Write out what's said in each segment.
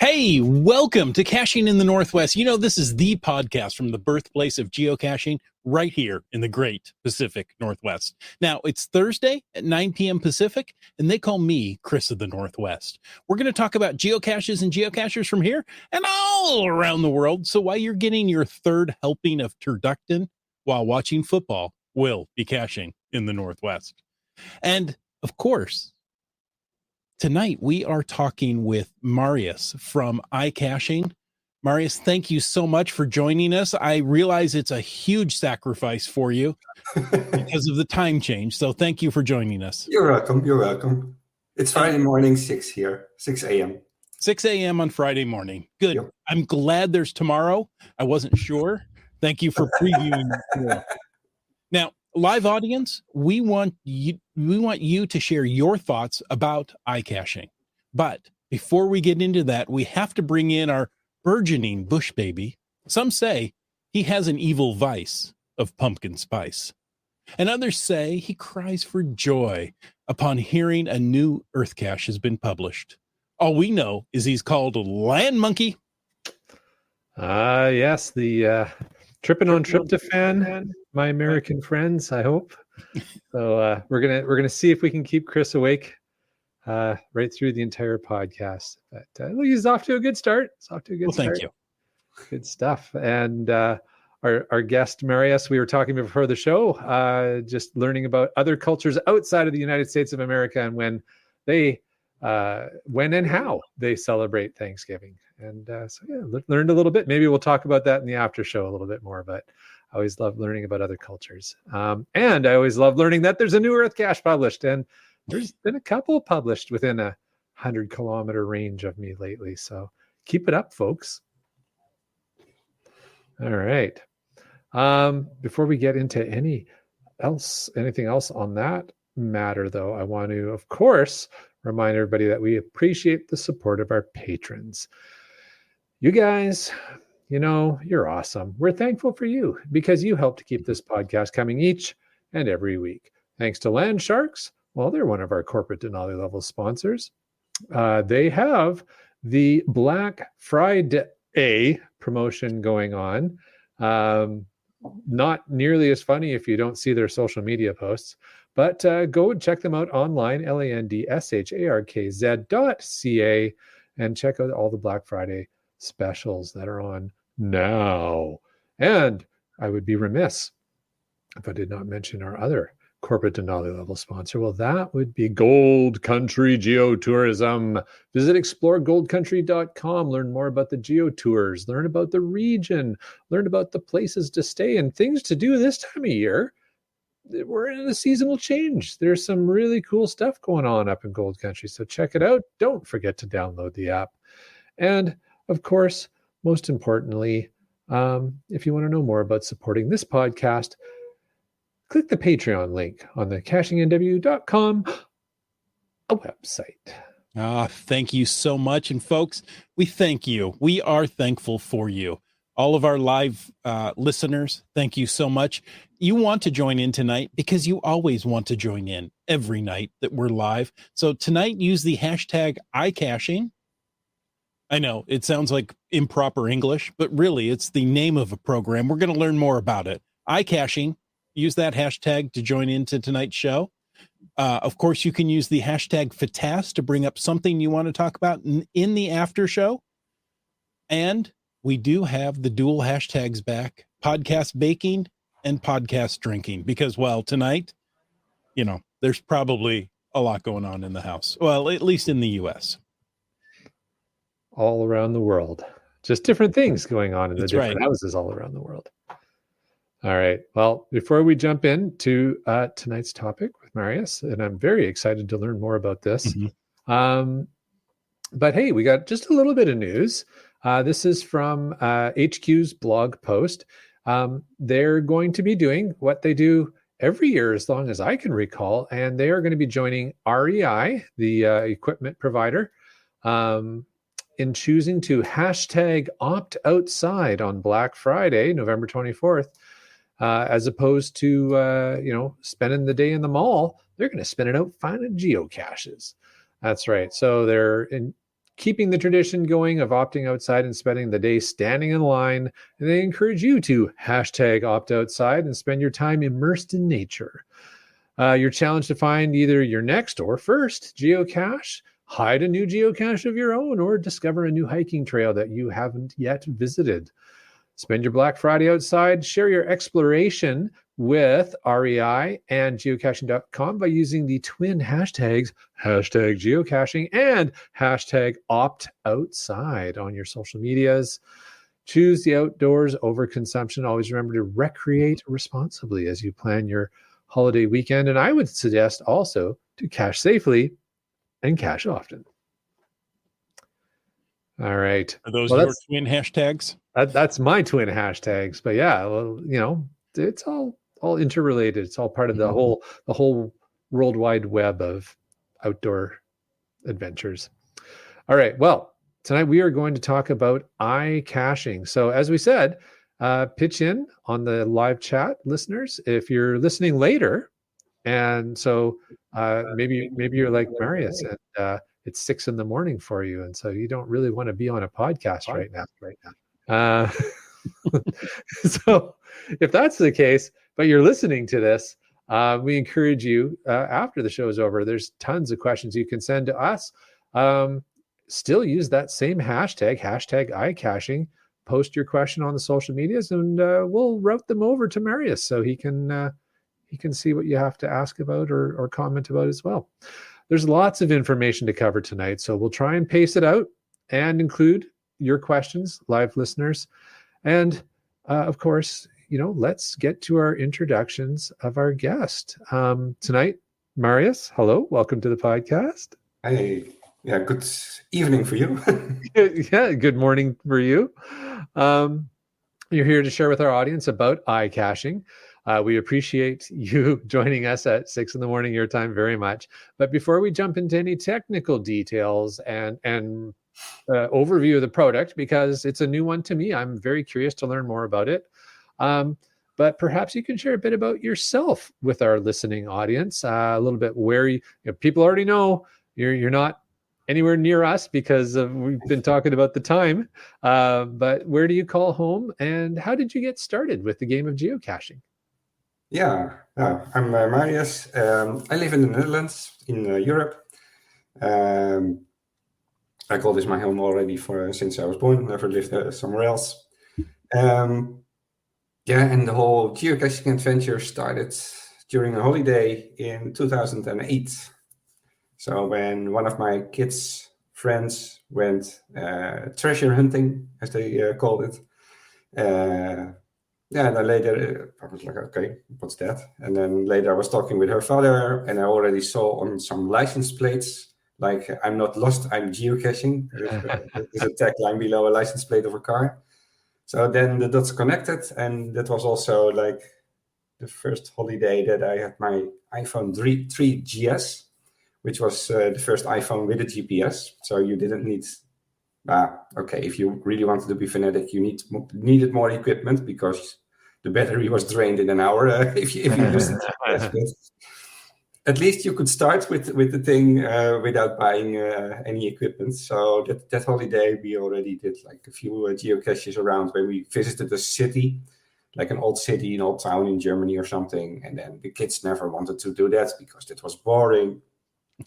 Hey, welcome to Caching in the Northwest. You know, this is the podcast from the birthplace of geocaching right here in the great Pacific Northwest. Now, it's Thursday at 9 p.m. Pacific, and they call me Chris of the Northwest. We're going to talk about geocaches and geocachers from here and all around the world. So while you're getting your third helping of Turducken while watching football, we'll be caching in the Northwest. And, of course, tonight, we are talking with Marius from iCaching. Marius, thank you so much for joining us. I realize it's a huge sacrifice for you because of the time change. So thank you for joining us. You're welcome. You're welcome. It's Friday morning, 6 a.m. 6 a.m. on Friday morning. Good. Yep. I'm glad there's tomorrow. I wasn't sure. Thank you for previewing. Now, live audience, we want you to share your thoughts about iCaching. But before we get into that, we have to bring in our burgeoning bush baby. Some say he has an evil vice of pumpkin spice, and others say he cries for joy upon hearing a new Earth cache has been published. All we know is he's called Land Monkey. Yes, the tripping on tryptophan, my American friends, I hope. So we're gonna see if we can keep Chris awake right through the entire podcast. But he's off to a good start. It's off to a good start. Thank you. Good stuff. And our guest Marius, we were talking before the show, just learning about other cultures outside of the United States of America and when and how they celebrate Thanksgiving. And learned a little bit. Maybe we'll talk about that in the after show a little bit more, but I always love learning about other cultures. And I always love learning that there's a new Earth cache published, and there's been a couple published within a 100-kilometer range of me lately. So keep it up, folks. All right. Before we get into anything else on that matter, though, I want to, of course, remind everybody that we appreciate the support of our patrons. You guys, you're awesome. We're thankful for you because you help to keep this podcast coming each and every week. Thanks to Land Sharks. Well, they're one of our corporate Denali level sponsors. They have the Black Friday promotion going on. Not nearly as funny if you don't see their social media posts, but go and check them out online, landsharkz.ca, and check out all the Black Friday specials that are on now. And I would be remiss if I did not mention our other corporate Denali level sponsor. Well, that would be Gold Country Geotourism. Visit exploregoldcountry.com, learn more about the geotours, learn about the region, learn about the places to stay and things to do this time of year. We're in a seasonal change. There's some really cool stuff going on up in Gold Country. So check it out. Don't forget to download the app. And of course, most importantly, if you want to know more about supporting this podcast, click the Patreon link on the cachingnw.com website. Thank you so much. And folks, we thank you. We are thankful for you. All of our live listeners, thank you so much. You want to join in tonight because you always want to join in every night that we're live. So tonight, use the hashtag iCaching. I know it sounds like improper English, but really it's the name of a program. We're going to learn more about it. iCaching, use that hashtag to join into tonight's show. Of course, you can use the hashtag FATAS to bring up something you want to talk about in the after show. And we do have the dual hashtags back, podcast baking and podcast drinking, because, well, tonight, there's probably a lot going on in the house. Well, at least in the U.S. All around the world. Just different things going on in the different houses all around the world. All right. Well, before we jump into tonight's topic with Marius, and I'm very excited to learn more about this. Mm-hmm. But hey, we got just a little bit of news. This is from HQ's blog post. They're going to be doing what they do every year as long as I can recall, and they are going to be joining REI, the equipment provider, in choosing to hashtag opt outside on Black Friday, November 24th, as opposed to, spending the day in the mall. They're going to spend it out finding geocaches. That's right. So they're keeping the tradition going of opting outside and spending the day standing in line. And they encourage you to hashtag opt outside and spend your time immersed in nature. You're challenged to find either your next or first geocache, hide a new geocache of your own, or discover a new hiking trail that you haven't yet visited. Spend your Black Friday outside, share your exploration with REI and geocaching.com by using the twin hashtags, hashtag geocaching and hashtag opt outside on your social medias. Choose the outdoors over consumption. Always remember to recreate responsibly as you plan your holiday weekend. And I would suggest also to cache safely and cache often. All right. Are those your twin hashtags? That's my twin hashtags. But yeah, well, you know, it's all interrelated. It's all part of the whole worldwide web of outdoor adventures. All right. Well, tonight we are going to talk about iCaching. So as we said, pitch in on the live chat, listeners, if you're listening later. And so maybe you're like Marius and it's 6 a.m. for you. And so you don't really want to be on a podcast right now. So if that's the case, but you're listening to this, we encourage you after the show is over, there's tons of questions you can send to us. Still use that same hashtag iCaching. Post your question on the social medias and we'll route them over to Marius so he can see what you have to ask about or comment about as well. There's lots of information to cover tonight, so we'll try and pace it out and include your questions, live listeners. And of course, you know, let's get to our introductions of our guest. Tonight, Marius, hello, welcome to the podcast. Hey, yeah, good evening for you. Yeah, good morning for you. You're here to share with our audience about iCaching. We appreciate you joining us at 6 a.m. your time very much. But before we jump into any technical details and overview of the product, because it's a new one to me, I'm very curious to learn more about it. But perhaps you can share a bit about yourself with our listening audience, a little bit where people already know you're not anywhere near us because we've been talking about the time. But where do you call home and how did you get started with the game of geocaching? Yeah, I'm Marius. I live in the Netherlands, in Europe. I call this my home already since I was born. Never lived somewhere else. And the whole geocaching adventure started during a holiday in 2008. So when one of my kids' friends went treasure hunting, as they called it. And then later I was like, okay, what's that? And then later I was talking with her father and I already saw on some license plates, like, I'm not lost, I'm geocaching. There's a tagline below a license plate of a car. So then the dots connected, and that was also like the first holiday that I had my iPhone 3GS, which was the first iPhone with a GPS. So you didn't need... if you really wanted to be fanatic, you needed more equipment because the battery was drained in an hour if you used it. At least you could start with the thing without buying any equipment. So that holiday, we already did like a few geocaches around when we visited a city, like an old city, an old town in Germany or something. And then the kids never wanted to do that because that was boring.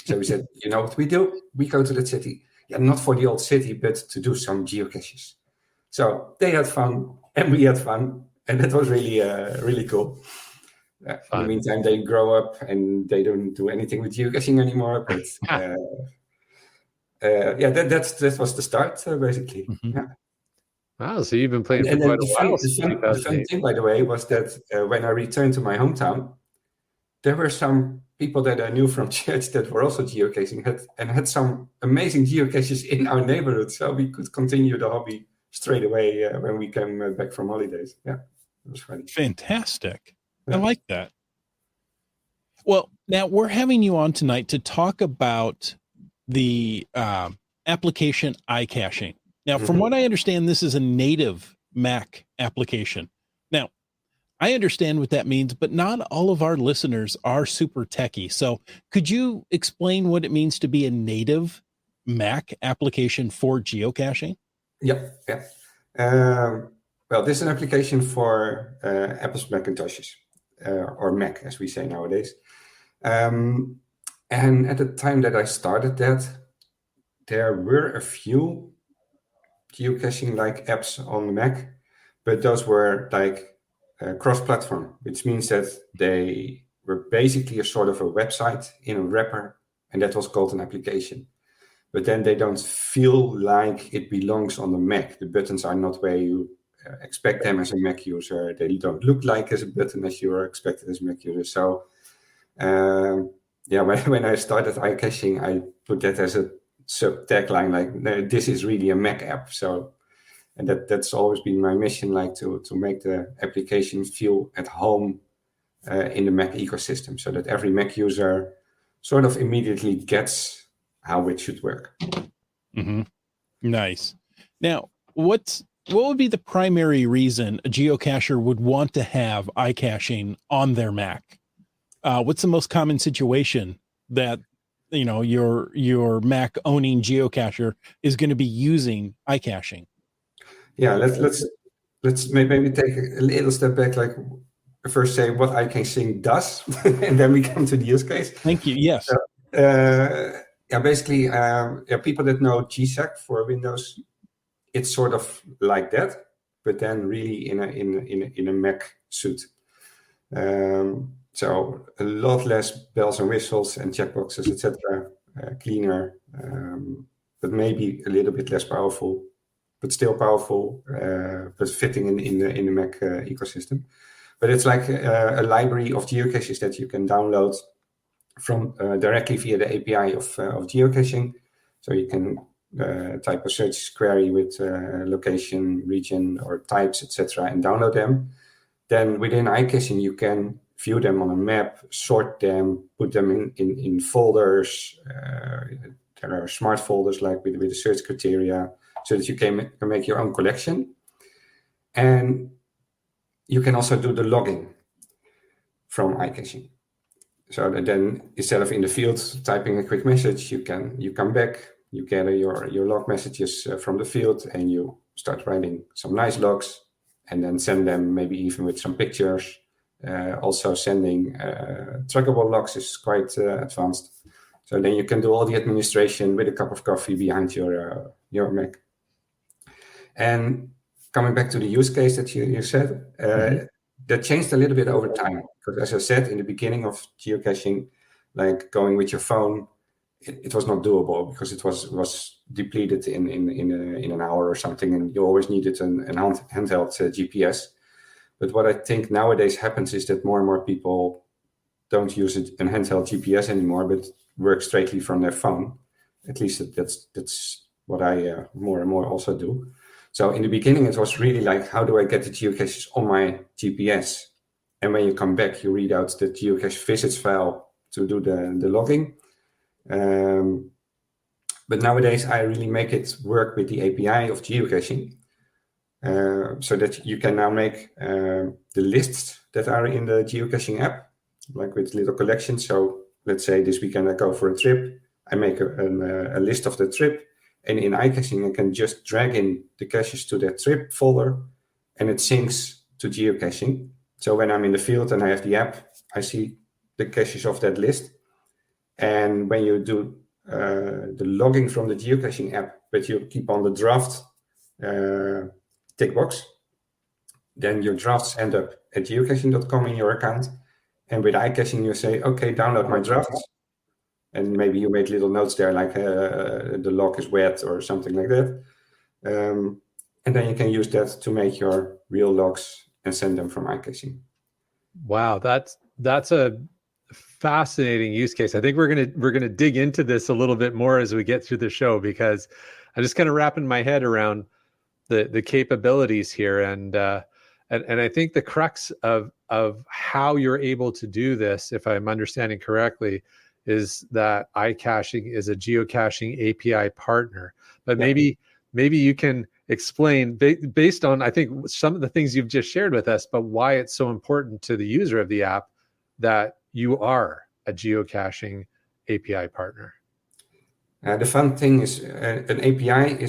So we said, you know what we do? We go to the city. Yeah, not for the old city, but to do some geocaches. So they had fun and we had fun. And that was really, really cool. In the meantime, they grow up and they don't do anything with geocaching anymore. But that was the start, basically. Mm-hmm. Yeah. Wow, so you've been playing for quite a while. The fun thing, by the way, was that when I returned to my hometown, there were some people that I knew from church that were also geocaching and had some amazing geocaches in our neighborhood. So we could continue the hobby straight away when we came back from holidays. Yeah, it was funny. Fantastic. I like that. Well, now we're having you on tonight to talk about the application iCaching. Now, from what I understand, this is a native Mac application. Now, I understand what that means, but not all of our listeners are super techie. So could you explain what it means to be a native Mac application for geocaching? Yeah. Well, this is an application for Apple's Macintoshes, or Mac, as we say nowadays. And at the time that I started that, there were a few geocaching-like apps on the Mac, but those were like cross-platform, which means that they were basically a sort of a website in a wrapper, and that was called an application. But then they don't feel like it belongs on the Mac. The buttons are not where you expect them as a Mac user. They don't look like as a button as you are expected as a Mac user. So when I started iCaching, I put that as a sub tagline, like, no, this is really a Mac app. So, and that's always been my mission, like to make the application feel at home in the Mac ecosystem, so that every Mac user sort of immediately gets how it should work. Mm-hmm. Nice. Now, what would be the primary reason a geocacher would want to have iCaching on their Mac? What's the most common situation that your Mac owning geocacher is going to be using iCaching? Yeah, let's maybe take a little step back. Like, first say what iCaching does, and then we come to the use case. Thank you. Yes. Basically, people that know GSAC for Windows, it's sort of like that, but then really in a Mac suit. So a lot less bells and whistles and checkboxes, etc. Cleaner, but maybe a little bit less powerful, but still powerful, but fitting in the Mac ecosystem. But it's like a library of geocaches that you can download from directly via the API of geocaching. So you can type a search query with location, region, or types, etc., and download them. Then within iCaching, you can view them on a map, sort them, put them in folders. There are smart folders like with the search criteria, so that you can make your own collection. And you can also do the logging from iCaching. So that then instead of in the field typing a quick message, you come back, you gather your log messages from the field, and you start writing some nice logs, and then send them maybe even with some pictures. Also sending trackable logs is quite advanced. So then you can do all the administration with a cup of coffee behind your Mac. And coming back to the use case that you said, that changed a little bit over time. Because as I said, in the beginning of geocaching, like going with your phone, it was not doable because it was depleted in an hour or something, and you always needed an handheld GPS. But what I think nowadays happens is that more and more people don't use an handheld GPS anymore, but work straightly from their phone. At least that's what I more and more also do. So in the beginning, it was really like, how do I get the geocaches on my GPS? And when you come back, you read out the geocache visits file to do the logging. But nowadays, I really make it work with the API of geocaching, so that you can now make the lists that are in the geocaching app, like with little collections. So let's say this weekend I go for a trip. I make a list of the trip. And in iCaching, I can just drag in the caches to that trip folder, and it syncs to geocaching. So when I'm in the field and I have the app, I see the caches of that list. And when you do the logging from the geocaching app, but you keep on the draft tick box, then your drafts end up at geocaching.com in your account. And with iCaching, you say, okay, download my drafts. And maybe you make little notes there, like the log is wet or something like that. And then you can use that to make your real logs and send them from iCaching. Wow, that's a fascinating use case. I think we're gonna dig into this a little bit more as we get through the show, because I'm just kind of wrapping my head around the capabilities here, and I think the crux of how you're able to do this, if I'm understanding correctly, is that iCaching is a geocaching API partner. But maybe you can explain, based on, I think, some of the things you've just shared with us, but why it's so important to the user of the app that you are a geocaching API partner. The fun thing is an API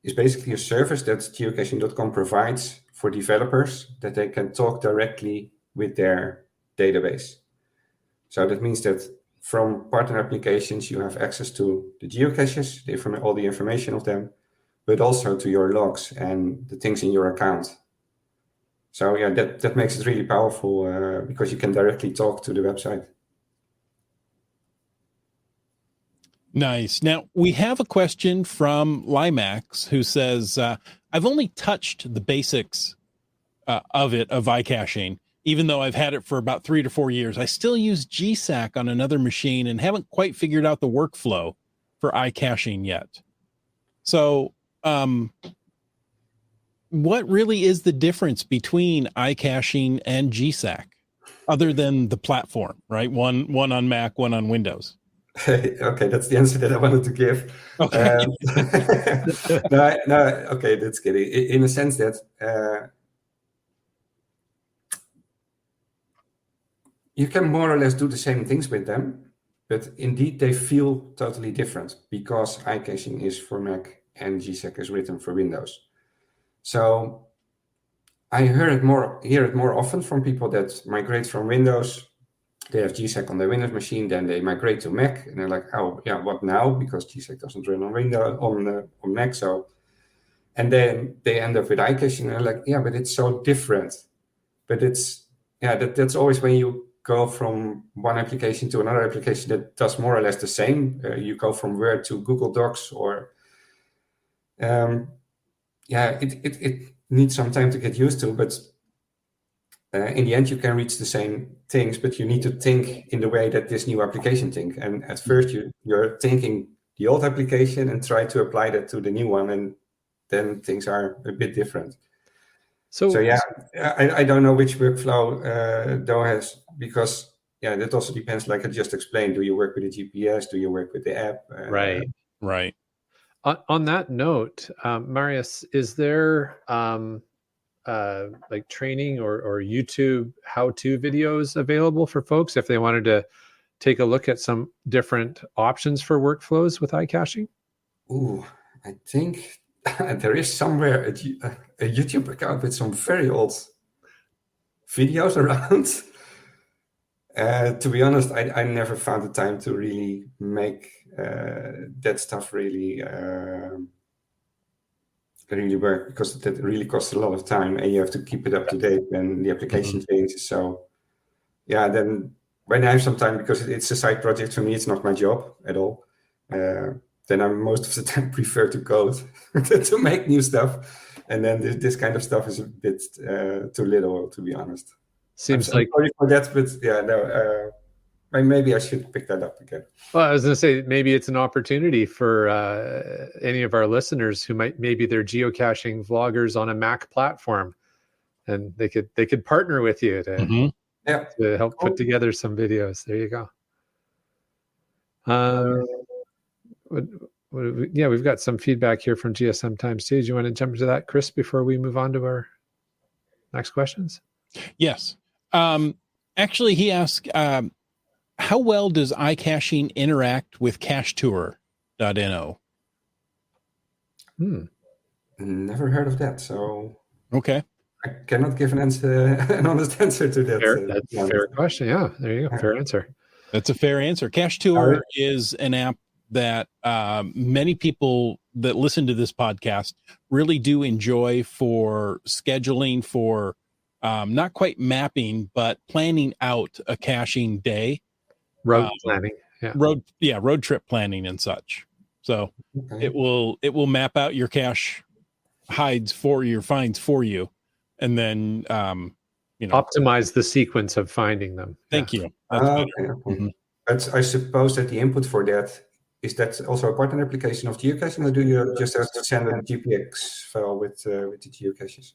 is basically a service that geocaching.com provides for developers that they can talk directly with their database. So that means that from partner applications, you have access to the geocaches, all the information of them, but also to your logs and the things in your account. So yeah, that makes it really powerful because you can directly talk to the website. Nice. Now, we have a question from Limax who says, I've only touched the basics of iCaching, even though I've had it for about 3 to 4 years. I still use GSAC on another machine and haven't quite figured out the workflow for iCaching yet. So, what really is the difference between iCaching and GSAC, other than the platform, right? One on Mac, one on Windows. Okay, that's the answer that I wanted to give. Okay. No, okay, that's good. In a sense that you can more or less do the same things with them, but indeed they feel totally different because iCaching is for Mac and GSAC is written for Windows. So I hear it more often from people that migrate from Windows. They have GSAC on their Windows machine, then they migrate to Mac, and they're like, "Oh, yeah, what now?" Because GSAC doesn't run on Windows on Mac. So, and then they end up with iCaching, and they're like, "Yeah, but it's so different." But that's always when you go from one application to another application that does more or less the same. You go from Word to Google Docs, or it needs some time to get used to, but in the end, you can reach the same things, but you need to think in the way that this new application thinks. And at first, you're thinking the old application and try to apply that to the new one, and then things are a bit different. So yeah, I don't know which workflow Doe has, because that also depends. Like I just explained, do you work with the GPS? Do you work with the app? Right. On that note, Marius, is there like training or YouTube how-to videos available for folks if they wanted to take a look at some different options for workflows with iCaching? Ooh, I think there is somewhere a YouTube account with some very old videos around. To be honest, I never found the time to really make that stuff really work, because that really costs a lot of time and you have to keep it up to date when the application changes. So yeah, then when I have some time, because it's a side project for me, it's not my job at all, then I most of the time prefer to code to make new stuff. And then this kind of stuff is a bit too little, to be honest. Seems I'm like sorry for that, but maybe I should pick that up again. Well, I was going to say, maybe it's an opportunity for any of our listeners who maybe they're geocaching vloggers on a Mac platform, and they could partner with you to help put together some videos. There you go. We've got some feedback here from GSM Times too. Do you want to jump into that, Chris, before we move on to our next questions? Yes. Actually, he asked, how well does iCaching interact with cachetour.no? Never heard of that. So okay, I cannot give an honest answer to that. That's a fair question. Yeah, there you go. Fair answer. That's a fair answer. Cachetour is an app that many people that listen to this podcast really do enjoy for scheduling, for not quite mapping, but planning out a caching day. Road planning. Road trip planning and such. So it will map out your cache finds for you, and then optimize the sequence of finding them. Thank you. That's But I suppose that the input for that is that also a partner application of geocaching, or do you just have to send a GPX file with the geocaches?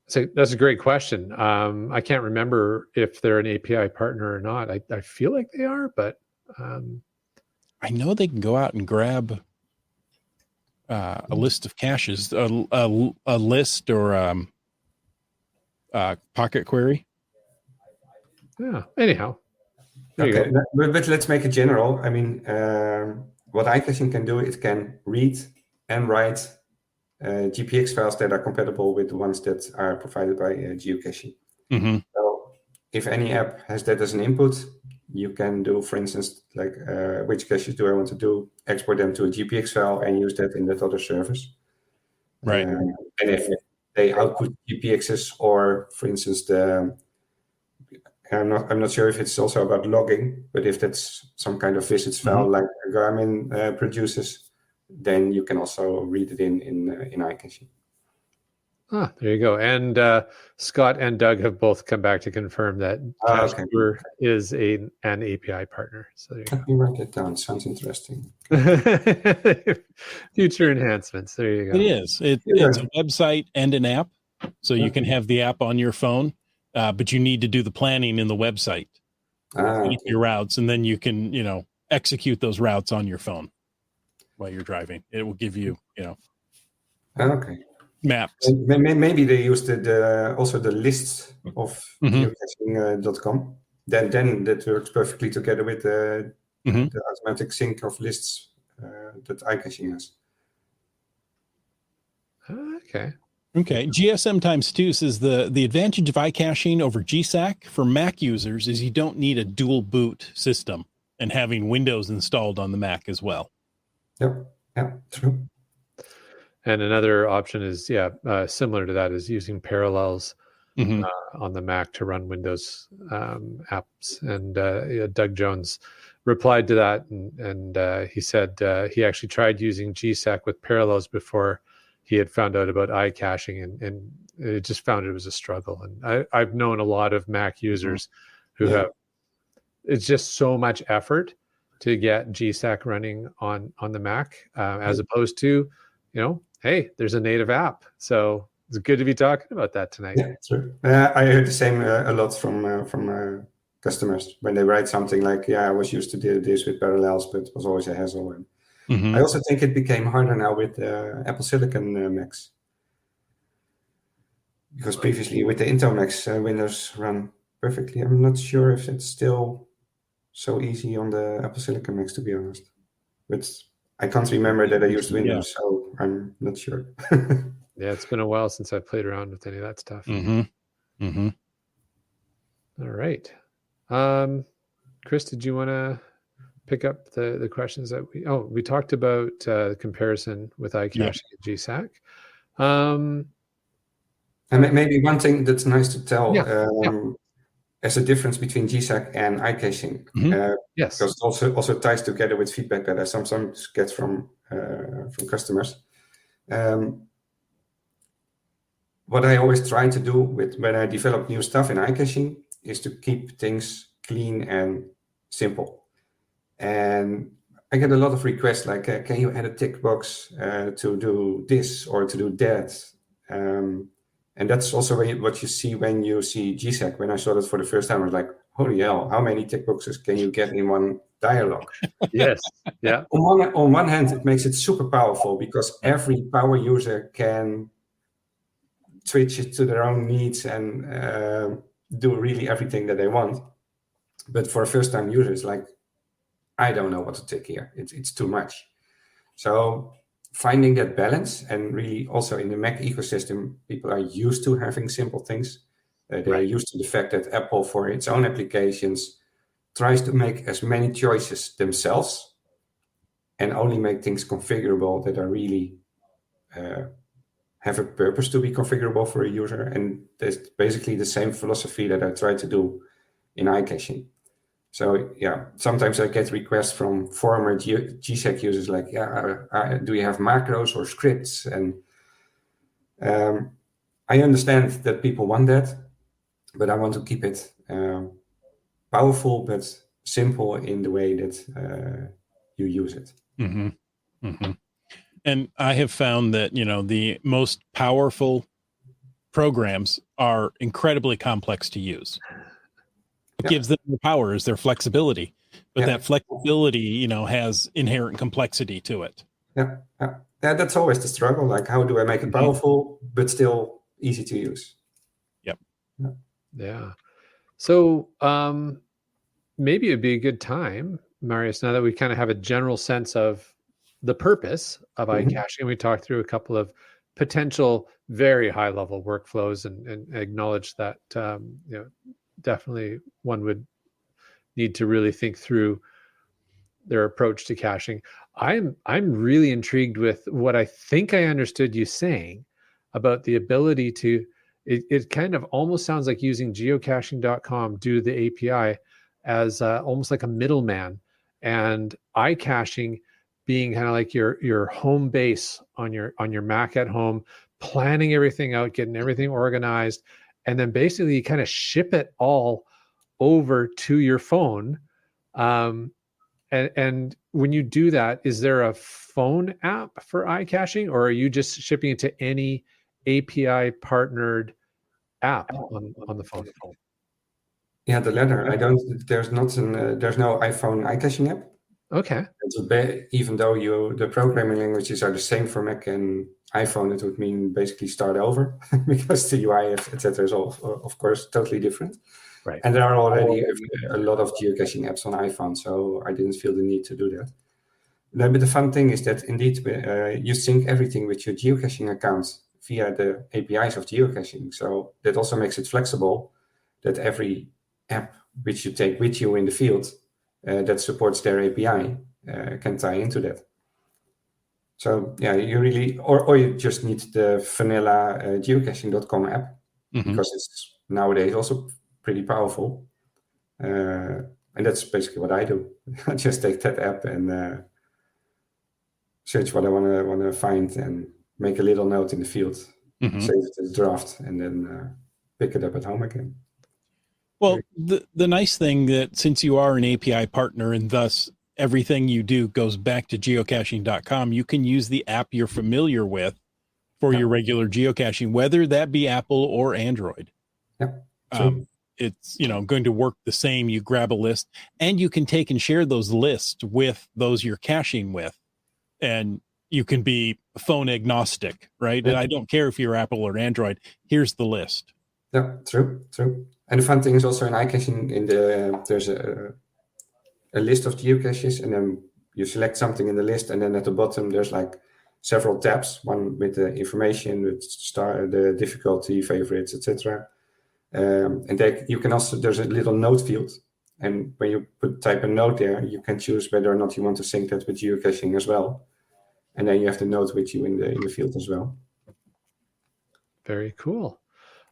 So that's a great question. I can't remember if they're an API partner or not. I feel like they are, but I know they can go out and grab a list of caches, a list or Pocket Query. Yeah. Anyhow, There you Okay, go. but let's make it general. I mean, what iCaching can do, it can read and write GPX files that are compatible with the ones that are provided by geocaching. Mm-hmm. So if any app has that as an input, you can do, for instance, like which caches do I want to do, export them to a GPX file and use that in that other service. Right. And if they output GPXs or, for instance, I'm not sure if it's also about logging, but if that's some kind of visits file like Garmin produces, then you can also read it in iCaching. There you go. And Scott and Doug have both come back to confirm that CacheTour is an API partner. So let me write that down. Sounds interesting. Future enhancements. There you go. It is. It's a website and an app, so you can have the app on your phone, but you need to do the planning in the website, your routes, and then you can execute those routes on your phone while you're driving. It will give you maps. Maybe they used also the lists of geocaching.com. Then that works perfectly together with the automatic sync of lists that iCaching has. Okay. GSM times 2 says the advantage of iCaching over GSAC for Mac users is you don't need a dual boot system and having Windows installed on the Mac as well. Yeah, true. And another option is, similar to that, is using Parallels on the Mac to run Windows apps. And Doug Jones replied to that, and he said he actually tried using GSAC with Parallels before he had found out about iCaching, and it just found it was a struggle. And I've known a lot of Mac users who have, it's just so much effort to get GSAC running on the Mac as opposed to, hey, there's a native app. So it's good to be talking about that tonight. Yeah, true. I heard the same a lot from customers when they write something like, I was used to do this with Parallels, but it was always a hassle. And I also think it became harder now with Apple Silicon Macs. Because previously with the Intel Macs, Windows run perfectly. I'm not sure if it's still so easy on the Apple Silicon Macs, to be honest. But I can't remember that I used Windows, so I'm not sure. Yeah, it's been a while since I've played around with any of that stuff. All right. Chris, did you want to pick up the questions that we talked about the comparison with iCaching and GSAC? And maybe one thing that's nice to tell as a difference between GSAC and iCaching. Yes. Because it also ties together with feedback that I sometimes get from customers. What I always try to do when I develop new stuff in iCaching is to keep things clean and simple. And I get a lot of requests like, can you add a tick box to do this or to do that? And that's also what you see when you see GSAC. When I saw that for the first time, I was like, holy hell, how many tick boxes can you get in one dialogue? Yes. Yeah. On one hand, it makes it super powerful because every power user can switch it to their own needs and do really everything that they want. But for a first-time user, it's like, I don't know what to tick here. It's too much. So finding that balance, and really also in the Mac ecosystem, people are used to having simple things. They're used to the fact that Apple, for its own applications, tries to make as many choices themselves and only make things configurable that are really have a purpose to be configurable for a user. And that's basically the same philosophy that I try to do in iCaching. So sometimes I get requests from former GSAC users like, do you have macros or scripts? And I understand that people want that, but I want to keep it powerful but simple in the way that you use it. And I have found that the most powerful programs are incredibly complex to use. What gives them the power is their flexibility, but that flexibility, has inherent complexity to it. Yeah, that's always the struggle. Like, how do I make it powerful but still easy to use? Yep. Yeah. So, maybe it'd be a good time, Marius, now that we kind of have a general sense of the purpose of iCaching, we talked through a couple of potential very high level workflows and acknowledge that definitely one would need to really think through their approach to caching. I'm really intrigued with what I think I understood you saying about the ability to, it kind of almost sounds like using geocaching.com due to the API as almost like a middleman, and iCaching being kind of like your home base on your Mac at home, planning everything out, getting everything organized, and then basically you kind of ship it all over to your phone. And when you do that, is there a phone app for iCaching, or are you just shipping it to any API partnered app on the phone? Yeah, the latter. There's no iPhone iCaching app. Okay. Even though the programming languages are the same for Mac and iPhone, it would mean basically start over because the UI, etc., is all, of course, totally different. Right. And there are already a lot of geocaching apps on iPhone, so I didn't feel the need to do that. But the fun thing is that indeed you sync everything with your geocaching account via the APIs of geocaching. So that also makes it flexible that every app which you take with you in the field that supports their API can tie into that. So yeah, you really, or you just need the vanilla geocaching.com app because it's nowadays also pretty powerful. And that's basically what I do. I just take that app and search what I want to find and make a little note in the field, save it as a draft, and then pick it up at home again. Well, the nice thing that since you are an API partner and thus everything you do goes back to geocaching.com, you can use the app you're familiar with for your regular geocaching, whether that be Apple or Android. Yep. It's, going to work the same. You grab a list and you can take and share those lists with those you're caching with. And you can be phone agnostic, right? And I don't care if you're Apple or Android. Here's the list. Yeah, true. And the fun thing is also in iCaching, there's a list of geocaches, and then you select something in the list, and then at the bottom there's like several tabs, one with the information, with the difficulty, favorites, etc. And you can also, there's a little note field, and when you type a note there, you can choose whether or not you want to sync that with geocaching as well, and then you have the note with you in the field as well. Very cool.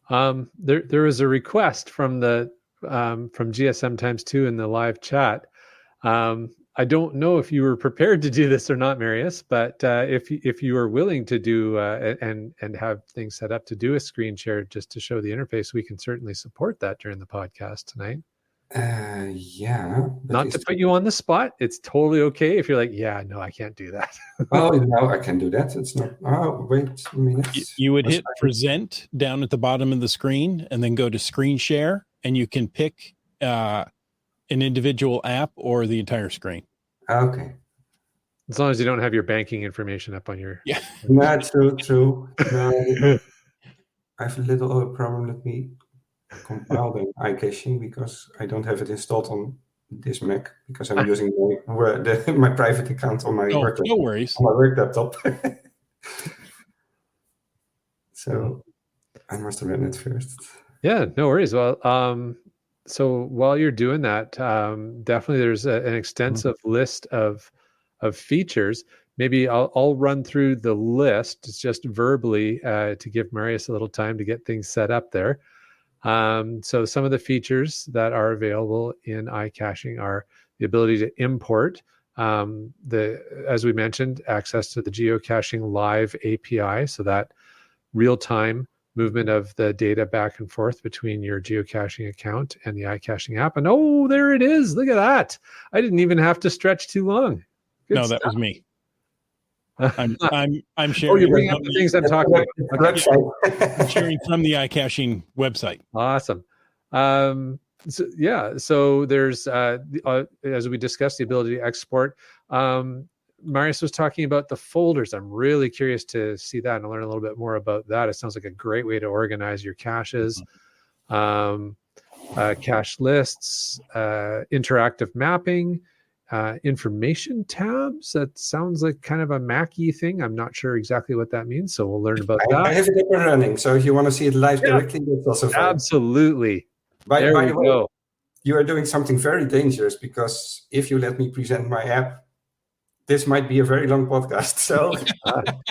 There was a request from GSM times 2 in the live chat. I don't know if you were prepared to do this or not, Marius, but if you are willing to do and have things set up to do a screen share just to show the interface, we can certainly support that during the podcast tonight. Yeah. Not to put you on the spot. It's totally okay if you're like, yeah, no, I can't do that. Oh, no, I can do that. It's not. Oh, wait a minute. You would hit present down at the bottom of the screen and then go to screen share, and you can pick an individual app or the entire screen. Okay. As long as you don't have your banking information up on your. Yeah. No, true. No, I have a little problem. Let me compile the iCaching because I don't have it installed on this Mac because I'm using my private account on my work laptop. No worries. On my work laptop. So I must have written it first. Yeah, no worries. Well, so while you're doing that, definitely there's an extensive list of features. Maybe I'll run through the list just verbally to give Marius a little time to get things set up there. So some of the features that are available in iCaching are the ability to import as we mentioned, access to the Geocaching Live API, so that real-time movement of the data back and forth between your geocaching account and the iCaching app. And oh, there it is. Look at that. I didn't even have to stretch too long. Good stuff. That was me. I'm sharing. Oh, you're bringing up the things I'm talking about. I'm sharing from the iCaching website. Awesome. So there's, as we discussed, the ability to export. Marius was talking about the folders. I'm really curious to see that and learn a little bit more about that. It sounds like a great way to organize your caches. cache lists, interactive mapping, information tabs. That sounds like kind of a Mackie thing. I'm not sure exactly what that means, so we'll learn about that. I have it up and running, so if you want to see it live directly, that's also fine. Absolutely. By There we the way, go. you are doing something very dangerous, because if you let me present my app, this might be a very long podcast. So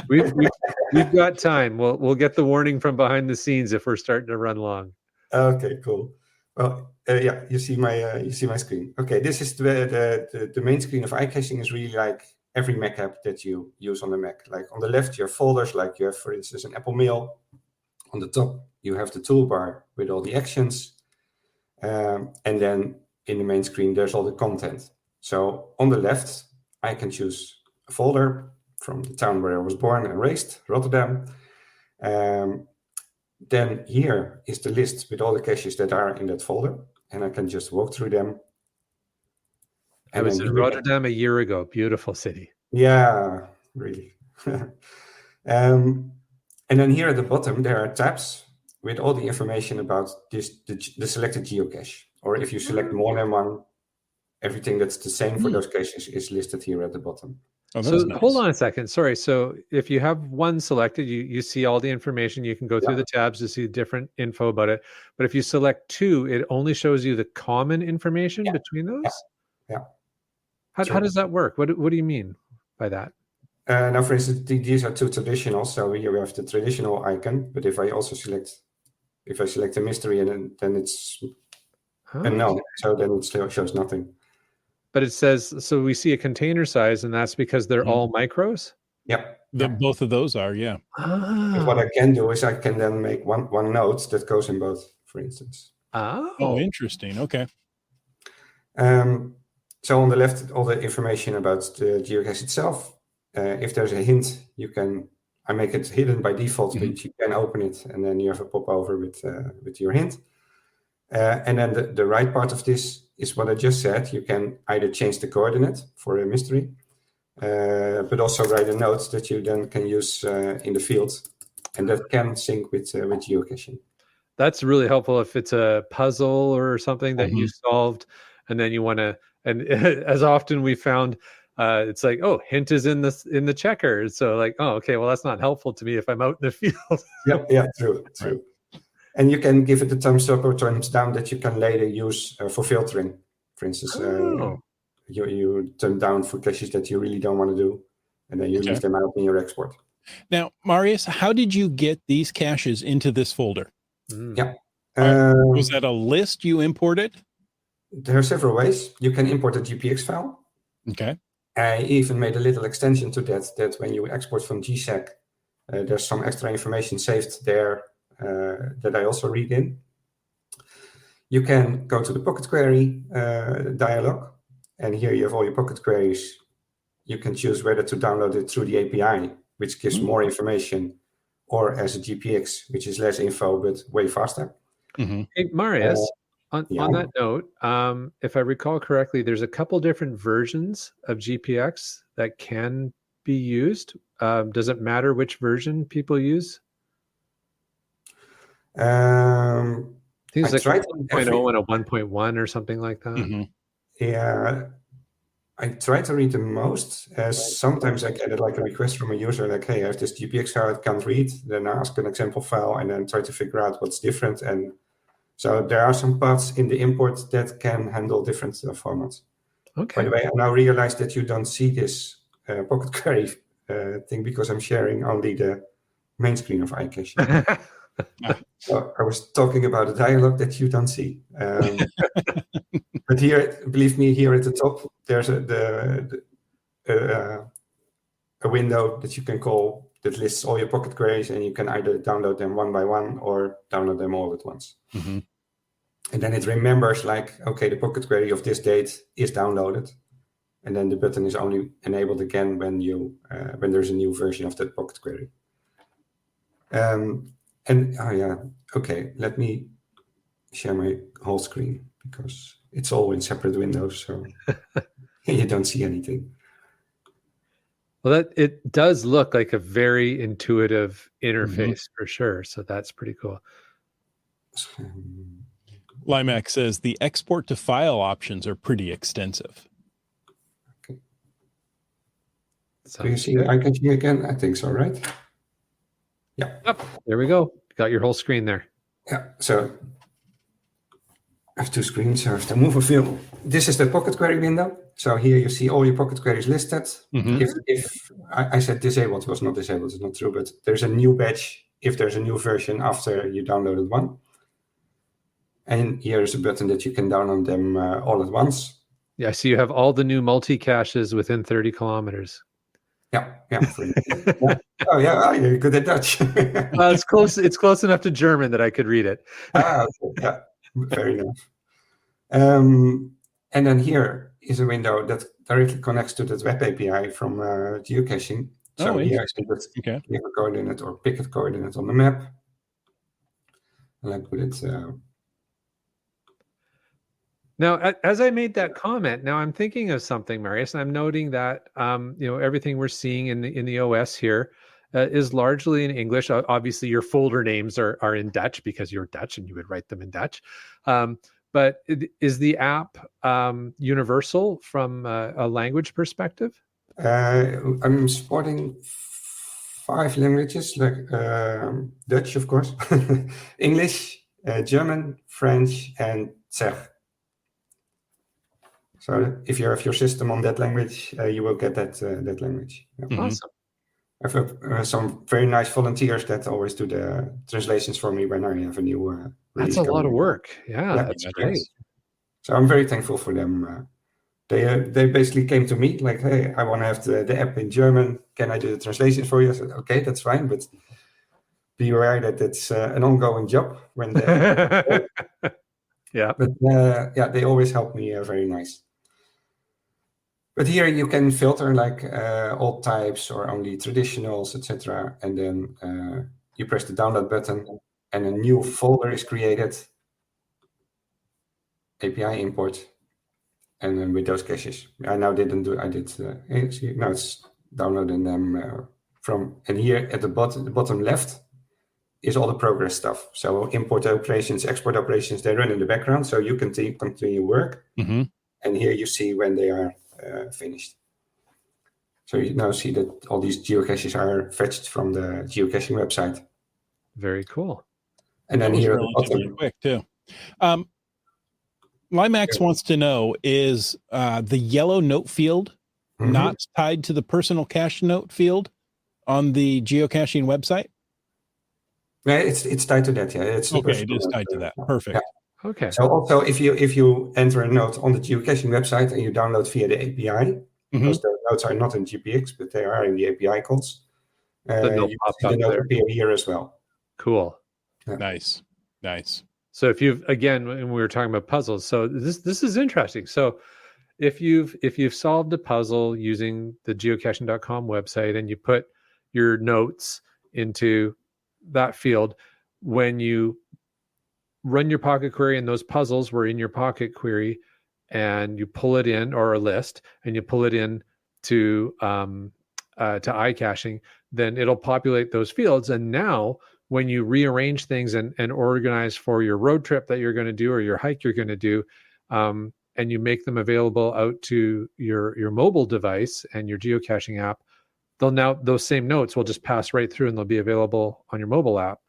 we've got time. We'll get the warning from behind the scenes if we're starting to run long. Okay, cool. Well, yeah, you see my screen. Okay, this is the main screen of iCaching. Is really like every Mac app that you use on the Mac. Like on the left, you have folders, like you have, for instance, an Apple Mail. On the top, you have the toolbar with all the actions. And then in the main screen, there's all the content. So on the left, I can choose a folder from the town where I was born and raised, Rotterdam. Then here is the list with all the caches that are in that folder, and I can just walk through them. I was in Rotterdam a year ago. Beautiful city. Yeah, really. And then here at the bottom, there are tabs with all the information about the selected geocache. Or if you select more than one, everything that's the same for those caches is listed here at the bottom. Oh, so nice. Hold on a second. Sorry. So if you have one selected, you see all the information. You can go through the tabs to see different info about it. But if you select two, it only shows you the common information between those? Yeah. How does that work? What do you mean by that? Now, for instance, these are two traditional. So here we have the traditional icon. But if I select a mystery, and then it's unknown, so then it still shows nothing. But it says, so we see a container size, and that's because they're all micros? Yep. Both of those are, yeah. But what I can do is I can then make one note that goes in both, for instance. Oh, interesting. Okay. So on the left, all the information about the geocache itself. If there's a hint, I make it hidden by default, but you can open it, and then you have a popover with your hint. And then the right part of this is what I just said. You can either change the coordinate for a mystery, but also write a note that you then can use in the field, and that can sync with geocaching. That's really helpful if it's a puzzle or something that you solved, and then you want to. And as often we found, it's like, oh, hint is in the checker. So like, oh, okay, well that's not helpful to me if I'm out in the field. Yeah, true. Right. And you can give it a thumbs up or thumbs down that you can later use for filtering. For instance, you turn down for caches that you really don't want to do, and then you leave them out in your export. Now, Marius, how did you get these caches into this folder? Yeah. Was that a list you imported? There are several ways. You can import a GPX file. Okay. I even made a little extension to that when you export from GSAC, there's some extra information saved there that I also read in. You can go to the Pocket Query dialog, and here you have all your Pocket Queries. You can choose whether to download it through the API, which gives more information, or as a GPX, which is less info but way faster. Hey, Marius, on that note, if I recall correctly, there's a couple different versions of GPX that can be used. Does it matter which version people use? I think it's like a 1.0 and a 1.1 or something like that. Yeah, I try to read the most. Sometimes I get like a request from a user like, hey, I have this GPX file I can't read. Then I ask an example file and then try to figure out what's different. And so there are some parts in the import that can handle different formats. Okay. By the way, I now realize that you don't see this Pocket Query thing because I'm sharing only the main screen of iCaching. So I was talking about a dialogue that you don't see. But here, believe me, here at the top, there's a window that you can call that lists all your Pocket Queries, and you can either download them one by one or download them all at once. And then it remembers like, okay, the Pocket Query of this date is downloaded. And then the button is only enabled again when there's a new version of that Pocket Query. Okay, let me share my whole screen because it's all in separate windows, so you don't see anything. Well, it does look like a very intuitive interface for sure. So that's pretty cool. Limax says the export to file options are pretty extensive. Do you see iCaching again? I think so, right? Yeah. Yep. There we go. Got your whole screen there. Yeah. So I have two screens. So I have to move a few. This is the pocket query window. So here you see all your pocket queries listed. Mhm. If I said disabled, it was not disabled. It's not true, but there's a new badge if there's a new version after you downloaded one. And here's a button that you can download them all at once. Yeah, so you have all the new multi-caches within 30 kilometers. Yeah. Yeah. Oh, yeah, you're good at Dutch. It's close. It's close enough to German that I could read it. Okay. Yeah, fair enough. And then here is a window that directly connects to that web API from geocaching. So here I can just give a coordinate or pick a coordinate on the map. And I put it. Now, as I made that comment, now I'm thinking of something, Marius, and I'm noting that everything we're seeing in the OS here is largely in English. Obviously, your folder names are in Dutch because you're Dutch and you would write them in Dutch. But is the app universal from a language perspective? I'm supporting 5 languages, like Dutch, of course, English, German, French, and Czech. So if you have your system on that language, you will get that language. Yeah. Mm-hmm. Awesome. I have some very nice volunteers that always do the translations for me when I have a new release. That's a lot of work. Yeah, that's great. So I'm very thankful for them. They basically came to me like, hey, I want to have the app in German. Can I do the translations for you? I said, okay, that's fine, but be aware that it's an ongoing job. When they yeah, but they always help me very nice. But here you can filter like all types or only traditionals, etc. And then you press the download button and a new folder is created. API import. And then with those caches. I now didn't do, I did, now it's downloading them from, and here at the bottom left is all the progress stuff. So import operations, export operations, they run in the background. So you can continue work. Mm-hmm. And here you see when they are finished. So you now see that all these geocaches are fetched from the geocaching website. Very cool. And then here at the bottom. Quick too. Limax wants to know, is the yellow note field not tied to the personal cache note field on the geocaching website? Yeah, it's tied to that. Yeah, it's okay. It is tied to that. Perfect. Yeah. Okay. So also, if you enter a note on the geocaching website and you download via the API, because the notes are not in GPX, but they are in the API calls, you see the note appear here as well. Cool. Yeah. Nice. So if you've, again, when we were talking about puzzles, so this is interesting. So if you've solved a puzzle using the geocaching.com website and you put your notes into that field, when you run your pocket query and those puzzles were in your pocket query and you pull it in, or a list, and you pull it in to iCaching, then it'll populate those fields. And now when you rearrange things and organize for your road trip that you're going to do or your hike you're going to do, and you make them available out to your mobile device and your geocaching app, those same notes will just pass right through and they'll be available on your mobile app.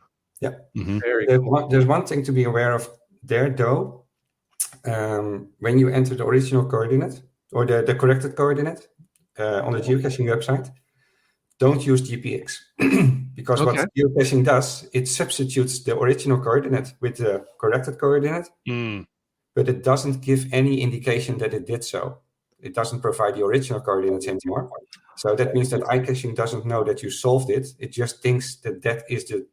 Yeah. Mm-hmm. Very cool. There's one thing to be aware of there, though. When you enter the original coordinate or the corrected coordinate on the geocaching website, don't use GPX. Because what geocaching does, it substitutes the original coordinate with the corrected coordinate, but it doesn't give any indication that it did so. It doesn't provide the original coordinates anymore. So that means that iCaching doesn't know that you solved it. It just thinks that is the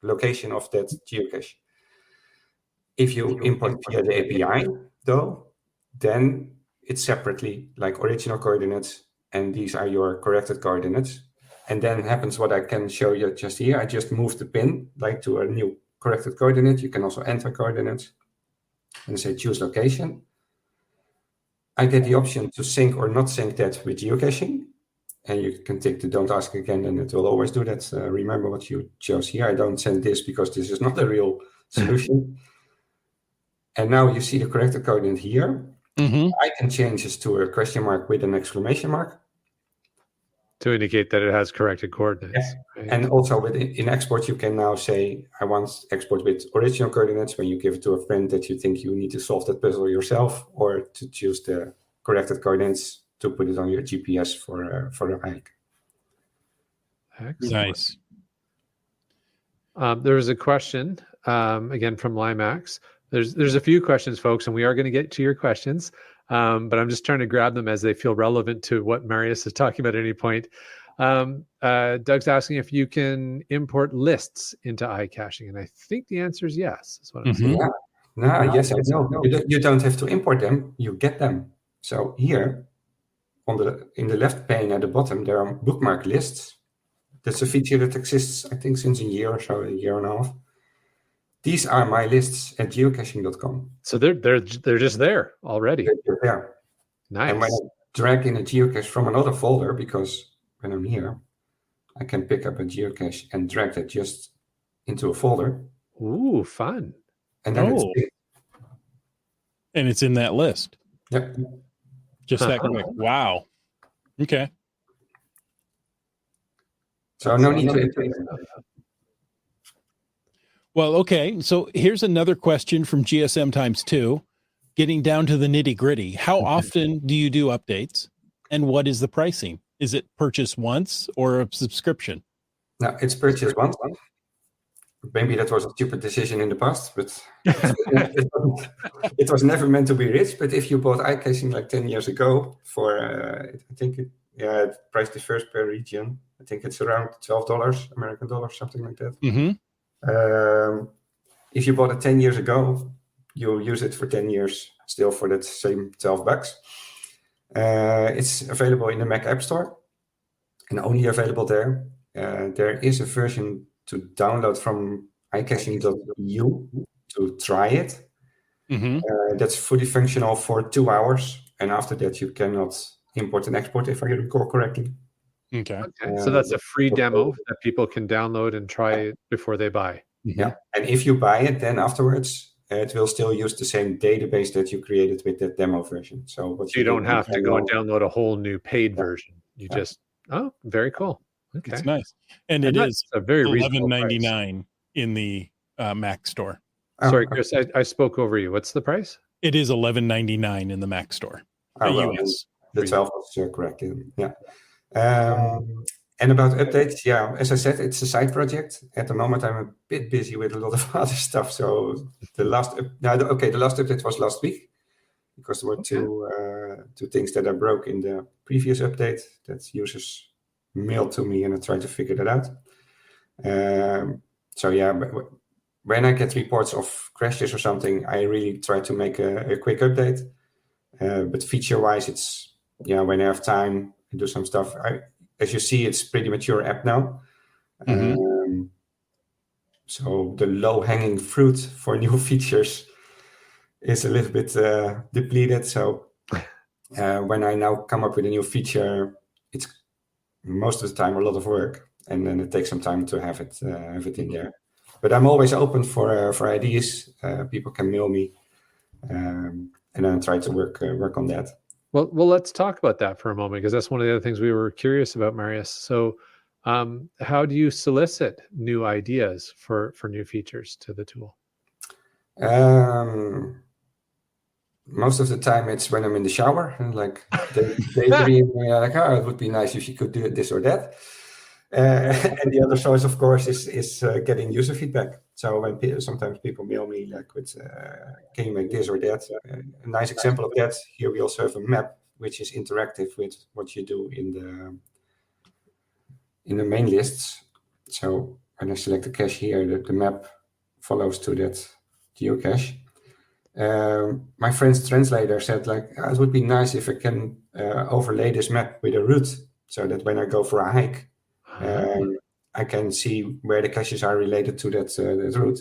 location of that geocache. If you import via the API, though, then it's separately like original coordinates, and these are your corrected coordinates. And then happens what I can show you just here. I just moved the pin like to a new corrected coordinate. You can also enter coordinates and say choose location. I get the option to sync or not sync that with geocaching. And you can tick the don't ask again, and it will always do that. Remember what you chose here. I don't send this because this is not a real solution. And now you see the corrected coordinate here. Mm-hmm. I can change this to a question mark with an exclamation mark. To indicate that it has corrected coordinates. Yeah. Right? And also in export, you can now say, I want export with original coordinates when you give it to a friend that you think you need to solve that puzzle yourself, or to choose the corrected coordinates to put it on your GPS for a hike. Excellent. Nice. There was a question, again, from Limax. There's a few questions, folks, and we are going to get to your questions. But I'm just trying to grab them as they feel relevant to what Marius is talking about at any point. Doug's asking if you can import lists into iCaching, and I think the answer is yes. That's what I'm saying. Yes, I know. You don't have to import them; you get them. So here, in the left pane at the bottom, there are bookmark lists. That's a feature that exists, I think, since a year or so, a year and a half. These are my lists at geocaching.com. So they're just there already. They're there. Nice. And when I drag in a geocache from another folder, because when I'm here, I can pick up a geocache and drag that just into a folder. Ooh, fun. And then it's in that list. Yep. Just that quick. Wow. Okay. So no need to import them. Well, okay. So here's another question from GSM times 2, getting down to the nitty gritty. How often do you do updates, and what is the pricing? Is it purchase once or a subscription? No, it's purchase once. Maybe that was a stupid decision in the past, but it was never meant to be rich. But if you bought iCaching like 10 years ago for, I think it price differs per region. I think it's around $12 American dollars, something like that. Mm-hmm. If you bought it 10 years ago, you'll use it for 10 years still for that same $12. It's available in the Mac App Store and only available there. There is a version to download from iCaching.eu to try it. Mm-hmm. That's fully functional for 2 hours. And after that, you cannot import and export, if I recall correctly. Okay. So that's a free demo that people can download and try it before they buy. Yeah. And if you buy it, then afterwards, it will still use the same database that you created with that demo version. So what you don't have to go and download a whole new paid version. You just, very cool. Okay. It's nice. And it is a very $11.99 in the Mac store. Sorry, Chris, I spoke over you. What's the price? It is $11.99 in the Mac store. US. The 12 was correct. Yeah. And about updates, as I said, it's a side project. At the moment, I'm a bit busy with a lot of other stuff. So the last update was last week, because there were two things that I broke in the previous update that users mailed to me, and I tried to figure that out. When I get reports of crashes or something, I really try to make a quick update. But feature-wise, it's when I have time and do some stuff. As you see, it's pretty mature app now. Mm-hmm. So the low-hanging fruit for new features is a little bit depleted. So when I now come up with a new feature, it's most of the time a lot of work, and then it takes some time to have it in there. But I'm always open for ideas. People can mail me, and then try to work on that. Well, let's talk about that for a moment, because that's one of the other things we were curious about, Marius. So how do you solicit new ideas for new features to the tool? Most of the time it's when I'm in the shower, and like daydream, like, it would be nice if you could do this or that. And the other source, of course, is getting user feedback. So when sometimes people mail me like with, can you make this or that? A nice example of that, here we also have a map which is interactive with what you do in the main lists. So when I select a cache here, the map follows to that geocache. My friend's translator said, like, it would be nice if I can overlay this map with a route, so that when I go for a hike, I can see where the caches are related to that route.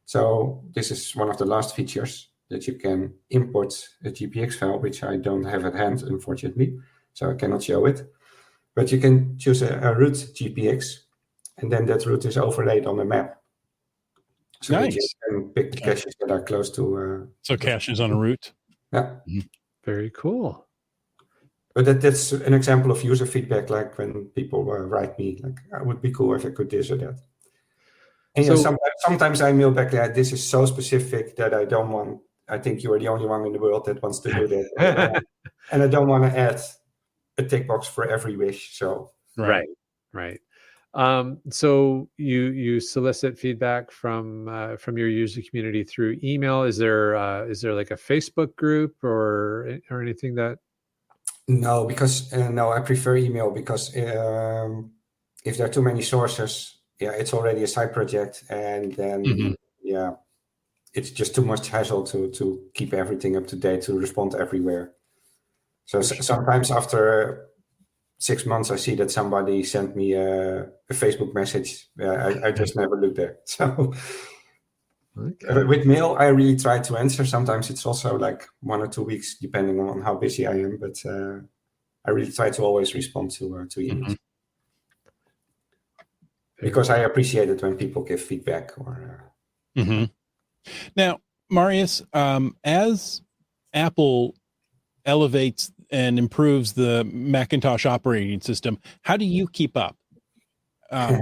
So this is one of the last features, that you can import a GPX file, which I don't have at hand, unfortunately, so I cannot show it. But you can choose a route GPX, and then that route is overlaid on the map. so that you Nice. can pick the caches that are close to. So caches on a route. Yeah. Very cool. But that's an example of user feedback, like when people write me, like, it would be cool if I could this or that. And So- sometimes I mail back that this is so specific that I don't want, I think you are the only one in the world that wants to do that. And I don't want to add a tick box for every wish. So Right. So you solicit feedback from your user community through email. Is there like a Facebook group or anything that? No, because I prefer email because if there are too many sources, it's already a side project, and then it's just too much hassle to keep everything up to date, to respond everywhere. So sometimes after 6 months, I see that somebody sent me a Facebook message. I just never look there. So with mail, I really try to answer. Sometimes it's also like 1 or 2 weeks, depending on how busy I am. But I really try to always respond to emails. Because I appreciate it when people give feedback. Now, Marius, as Apple elevates and improves the Macintosh operating system, how do you keep up? I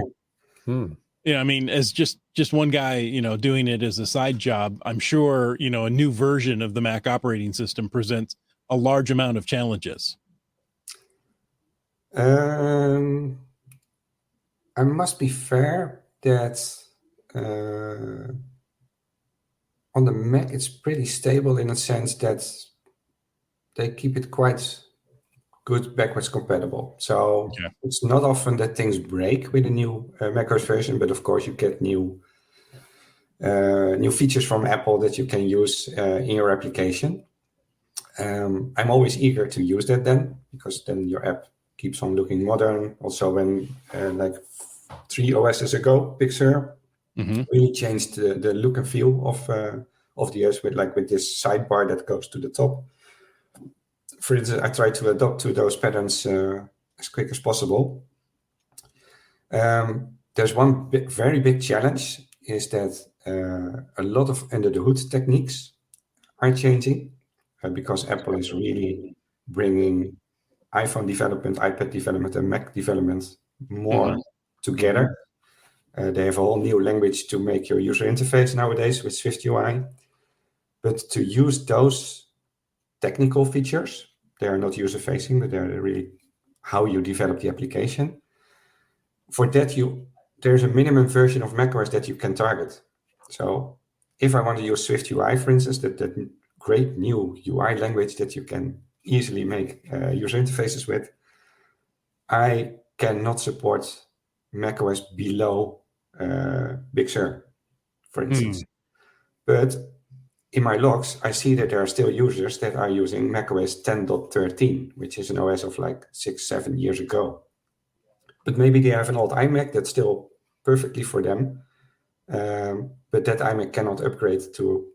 mean, as just one guy, doing it as a side job, I'm sure, a new version of the Mac operating system presents a large amount of challenges. I must be fair that on the Mac, it's pretty stable in a sense that they keep it quite good backwards compatible. So it's not often that things break with a new macOS version, but of course you get new features from Apple that you can use in your application. I'm always eager to use that then, because then your app keeps on looking modern. Also, when like 3 OSs ago, Big Sur really changed the look and feel of the OS with this sidebar that goes to the top. For instance, I try to adapt to those patterns as quick as possible. There's one very big challenge, is that a lot of under the hood techniques are changing because Apple is really bringing iPhone development, iPad development, and Mac development more together. They have a whole new language to make your user interface nowadays with SwiftUI. But to use those technical features, they are not user-facing, but they're really how you develop the application. For that, there's a minimum version of macOS that you can target. So if I want to use SwiftUI, for instance, that great new UI language that you can easily make user interfaces with, I cannot support macOS below Big Sur, for instance. But in my logs, I see that there are still users that are using macOS 10.13, which is an OS of like 6-7 years ago. But maybe they have an old iMac that's still perfectly for them. But that iMac cannot upgrade to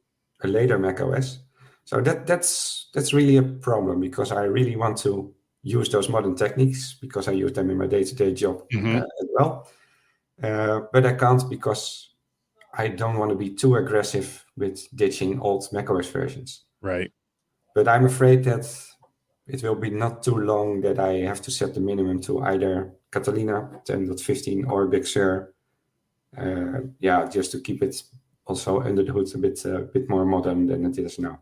a later macOS. So that's really a problem, because I really want to use those modern techniques because I use them in my day-to-day job as well. But I can't, because I don't want to be too aggressive with ditching old macOS versions. Right. But I'm afraid that it will be not too long that I have to set the minimum to either Catalina 10.15 or Big Sur. Just to keep it also under the hood a bit more modern than it is now.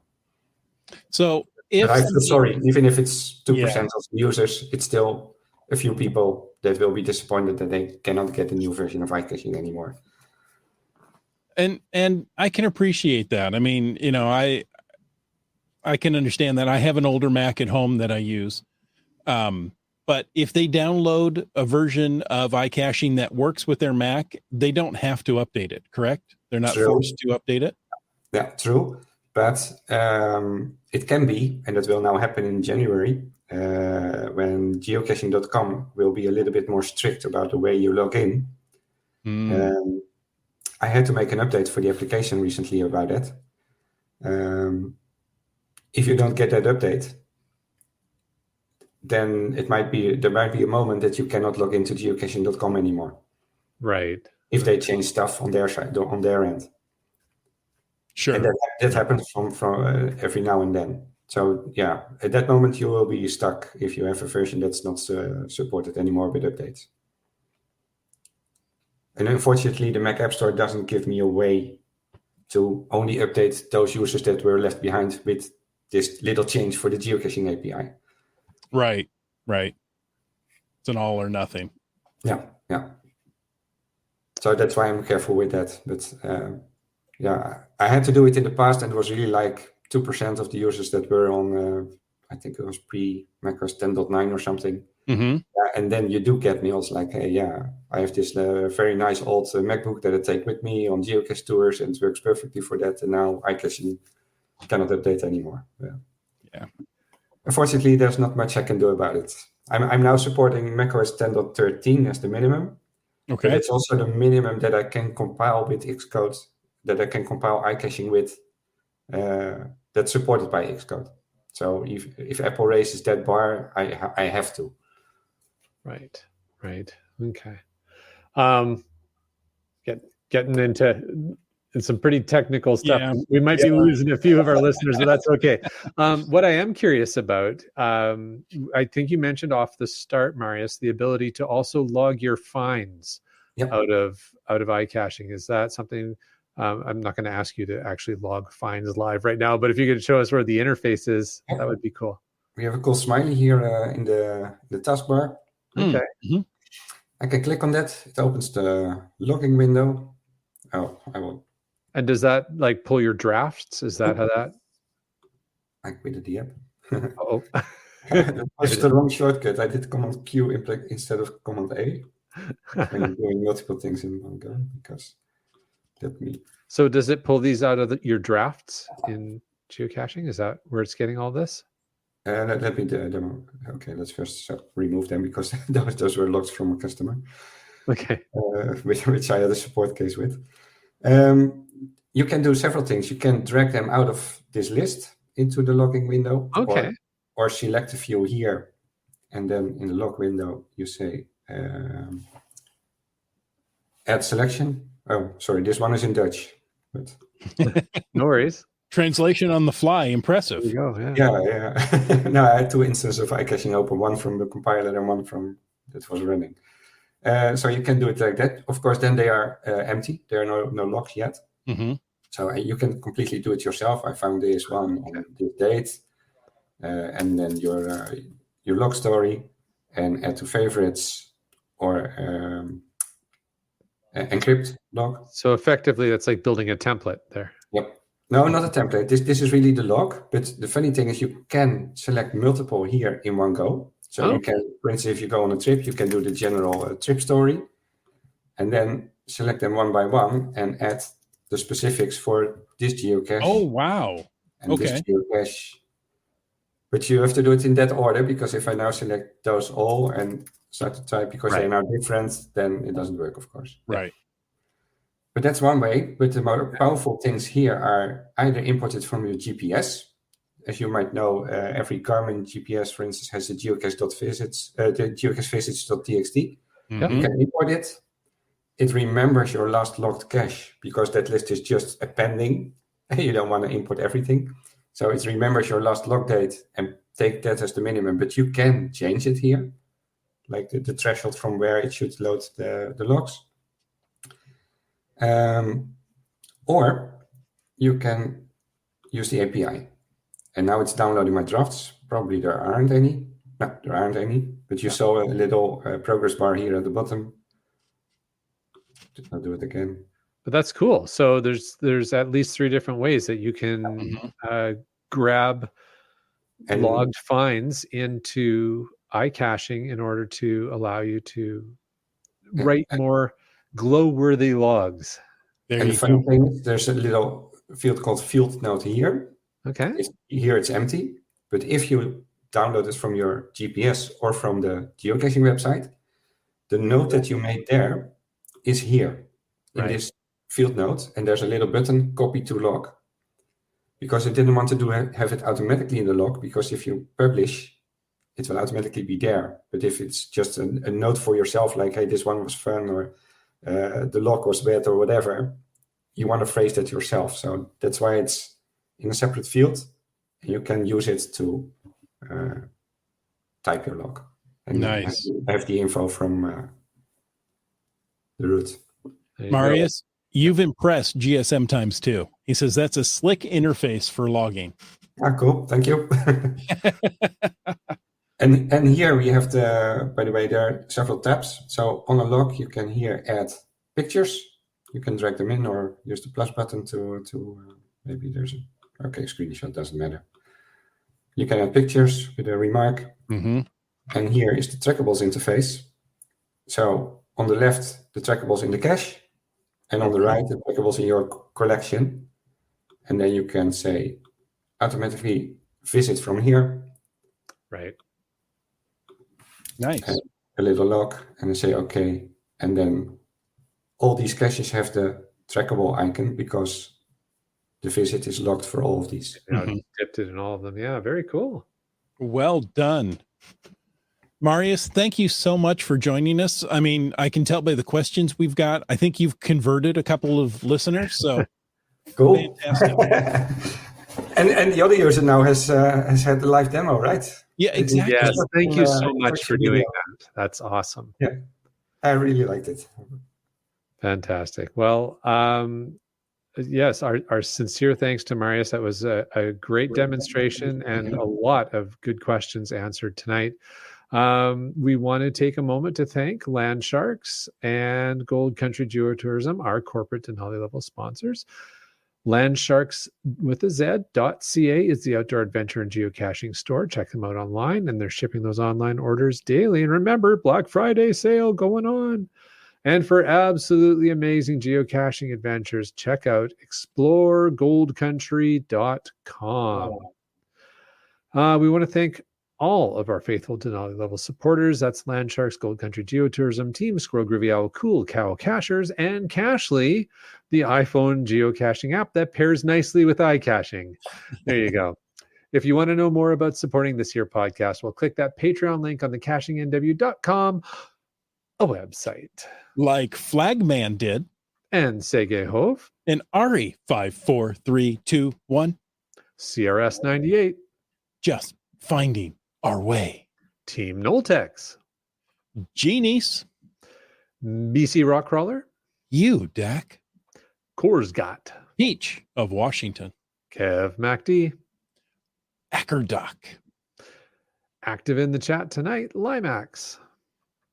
So even if it's 2% of users, it's still a few people that will be disappointed that they cannot get a new version of iCaching anymore. And I can appreciate that. I mean, I can understand that. I have an older Mac at home that I use. But if they download a version of iCaching that works with their Mac, they don't have to update it, correct? They're not forced to update it? Yeah, true. But it can be, and that will now happen in January, when geocaching.com will be a little bit more strict about the way you log in. I had to make an update for the application recently about that. If you don't get that update, then there might be a moment that you cannot log into geocaching.com anymore. Right. If they change stuff on their side, on their end. Sure. And that happens from every now and then. So yeah, at that moment you will be stuck if you have a version that's not supported anymore with updates. And unfortunately, the Mac App Store doesn't give me a way to only update those users that were left behind with this little change for the geocaching API. Right. It's an all or nothing. Yeah. So that's why I'm careful with that. But I had to do it in the past, and it was really like 2% of the users that were on, I think it was pre-macOS 10.9 or something. Mm-hmm. And then you do get mails like, hey, I have this very nice old MacBook that I take with me on geocache tours, and it works perfectly for that. And now iCaching cannot update anymore. Yeah. Unfortunately, there's not much I can do about it. I'm now supporting macOS 10.13 as the minimum. Okay. But it's also the minimum that I can compile with Xcode, that I can compile iCaching with, that's supported by Xcode. So if Apple raises that bar, I have to. Right. Okay. Getting into some pretty technical stuff. Yeah. We might be losing a few of our listeners, but that's okay. What I am curious about, I think you mentioned off the start, Marius, the ability to also log your finds out of iCaching. Is that something? I'm not going to ask you to actually log finds live right now, but if you could show us where the interface is, that would be cool. We have a cool smiley here in the taskbar. Okay. Mm-hmm. I can click on that. It opens the logging window. Oh, I will. And does that like pull your drafts? Is that how that? I quitted the app. Oh, that was the wrong shortcut. I did Command Q instead of Command A. When I'm doing multiple things in one go, because let me. So does it pull these out of your drafts in geocaching? Is that where it's getting all this? Let me demo. Okay, let's first remove them because those were logs from a customer. Okay. Which I had a support case with. You can do several things. You can drag them out of this list into the logging window. Okay. Or select a few here, and then in the log window you say add selection. Oh, sorry, this one is in Dutch. But No worries. Translation on the fly, impressive. There you go. Yeah. No, I had two instances of iCaching open, one from the compiler and one from that was running. So you can do it like that. Of course, then they are empty. There are no logs yet. Mm-hmm. So you can completely do it yourself. I found this one on this date, and then your log story, and add to favorites or encrypt log. So effectively, that's like building a template there. Yep. No, not a template. This is really the log. But the funny thing is you can select multiple here in one go. So you can, for instance, if you go on a trip, you can do the general trip story and then select them one by one and add the specifics for this geocache. Oh, wow. And this geocache. But you have to do it in that order, because if I now select those all and start to type because they're now different, then it doesn't work, of course. Right. But that's one way. But the more powerful things here are either imported from your GPS. As you might know, every Garmin GPS, for instance, has the geocache.visits, the geocachevisits.txt. Mm-hmm. You can import it. It remembers your last logged cache because that list is just appending. You don't want to import everything. So it remembers your last log date and take that as the minimum. But you can change it here, like the threshold from where it should load the logs. Or you can use the API. And now it's downloading my drafts. Probably there aren't any. No, there aren't any. But you saw a little progress bar here at the bottom. I'll do it again. But that's cool. So there's at least 3 different ways that you can grab and logged finds into iCaching in order to allow you to write more glow-worthy logs. And the funny thing is, there's a little field called field note here. Okay. Here it's empty, but if you download it from your GPS or from the geocaching website, the note that you made there is here in this field note, and there's a little button, copy to log, because it didn't want to have it automatically in the log, because if you publish, it will automatically be there. But if it's just a note for yourself, like, hey, this one was fun, or the log was bad, or whatever, you want to phrase that yourself. So that's why it's in a separate field. And you can use it to type your log. And Nice. have the info from the root. Marius, you've impressed GSM times 2. He says that's a slick interface for logging. Ah, cool. Thank you. And here we have by the way, there are several tabs. So on a log, you can here add pictures. You can drag them in or use the plus button to maybe there's screenshot, doesn't matter. You can add pictures with a remark. Mm-hmm. And here is the trackables interface. So on the left, the trackables in the cache, and on the right, the trackables in your collection. And then you can say automatically visit from here. Right. Nice. And a little log, and then say okay. And then all these caches have the trackable icon because the visit is logged for all of these. Tipped it in all of them. Yeah, very cool. Well done. Marius, thank you so much for joining us. I mean, I can tell by the questions we've got. I think you've converted a couple of listeners. So cool. Fantastic. and the other user now has had the live demo, right? Yeah, exactly. Yes, thank you so much for doing that. That's awesome. Yeah, I really liked it. Fantastic. Well, yes, our sincere thanks to Marius. That was a great demonstration and a lot of good questions answered tonight. We want to take a moment to thank Land Sharks and Gold Country Geotourism, our corporate Denali level sponsors. Landsharks with a Z.ca is the outdoor adventure and geocaching store. Check them out online, and they're shipping those online orders daily. And remember, Black Friday sale going on. And for absolutely amazing geocaching adventures, check out exploregoldcountry.com. We want to thank all of our faithful Denali level supporters. That's Landsharks, Gold Country Geotourism, Team Squirrel, Groovy Owl, Cool Cow Cachers, and Cachly, the iPhone geocaching app that pairs nicely with iCaching. There you go. If you want to know more about supporting this here podcast, well, click that Patreon link on the cachingnw.com, a website. Like Flagman did. And Sege Hove. And Ari 54321. CRS 98. Just finding our way. Team Noltex. Genies. BC Rockcrawler. You, Dak. Korsgat. Peach of Washington. Kev MacD. Ackerdock. Active in the chat tonight, Limax.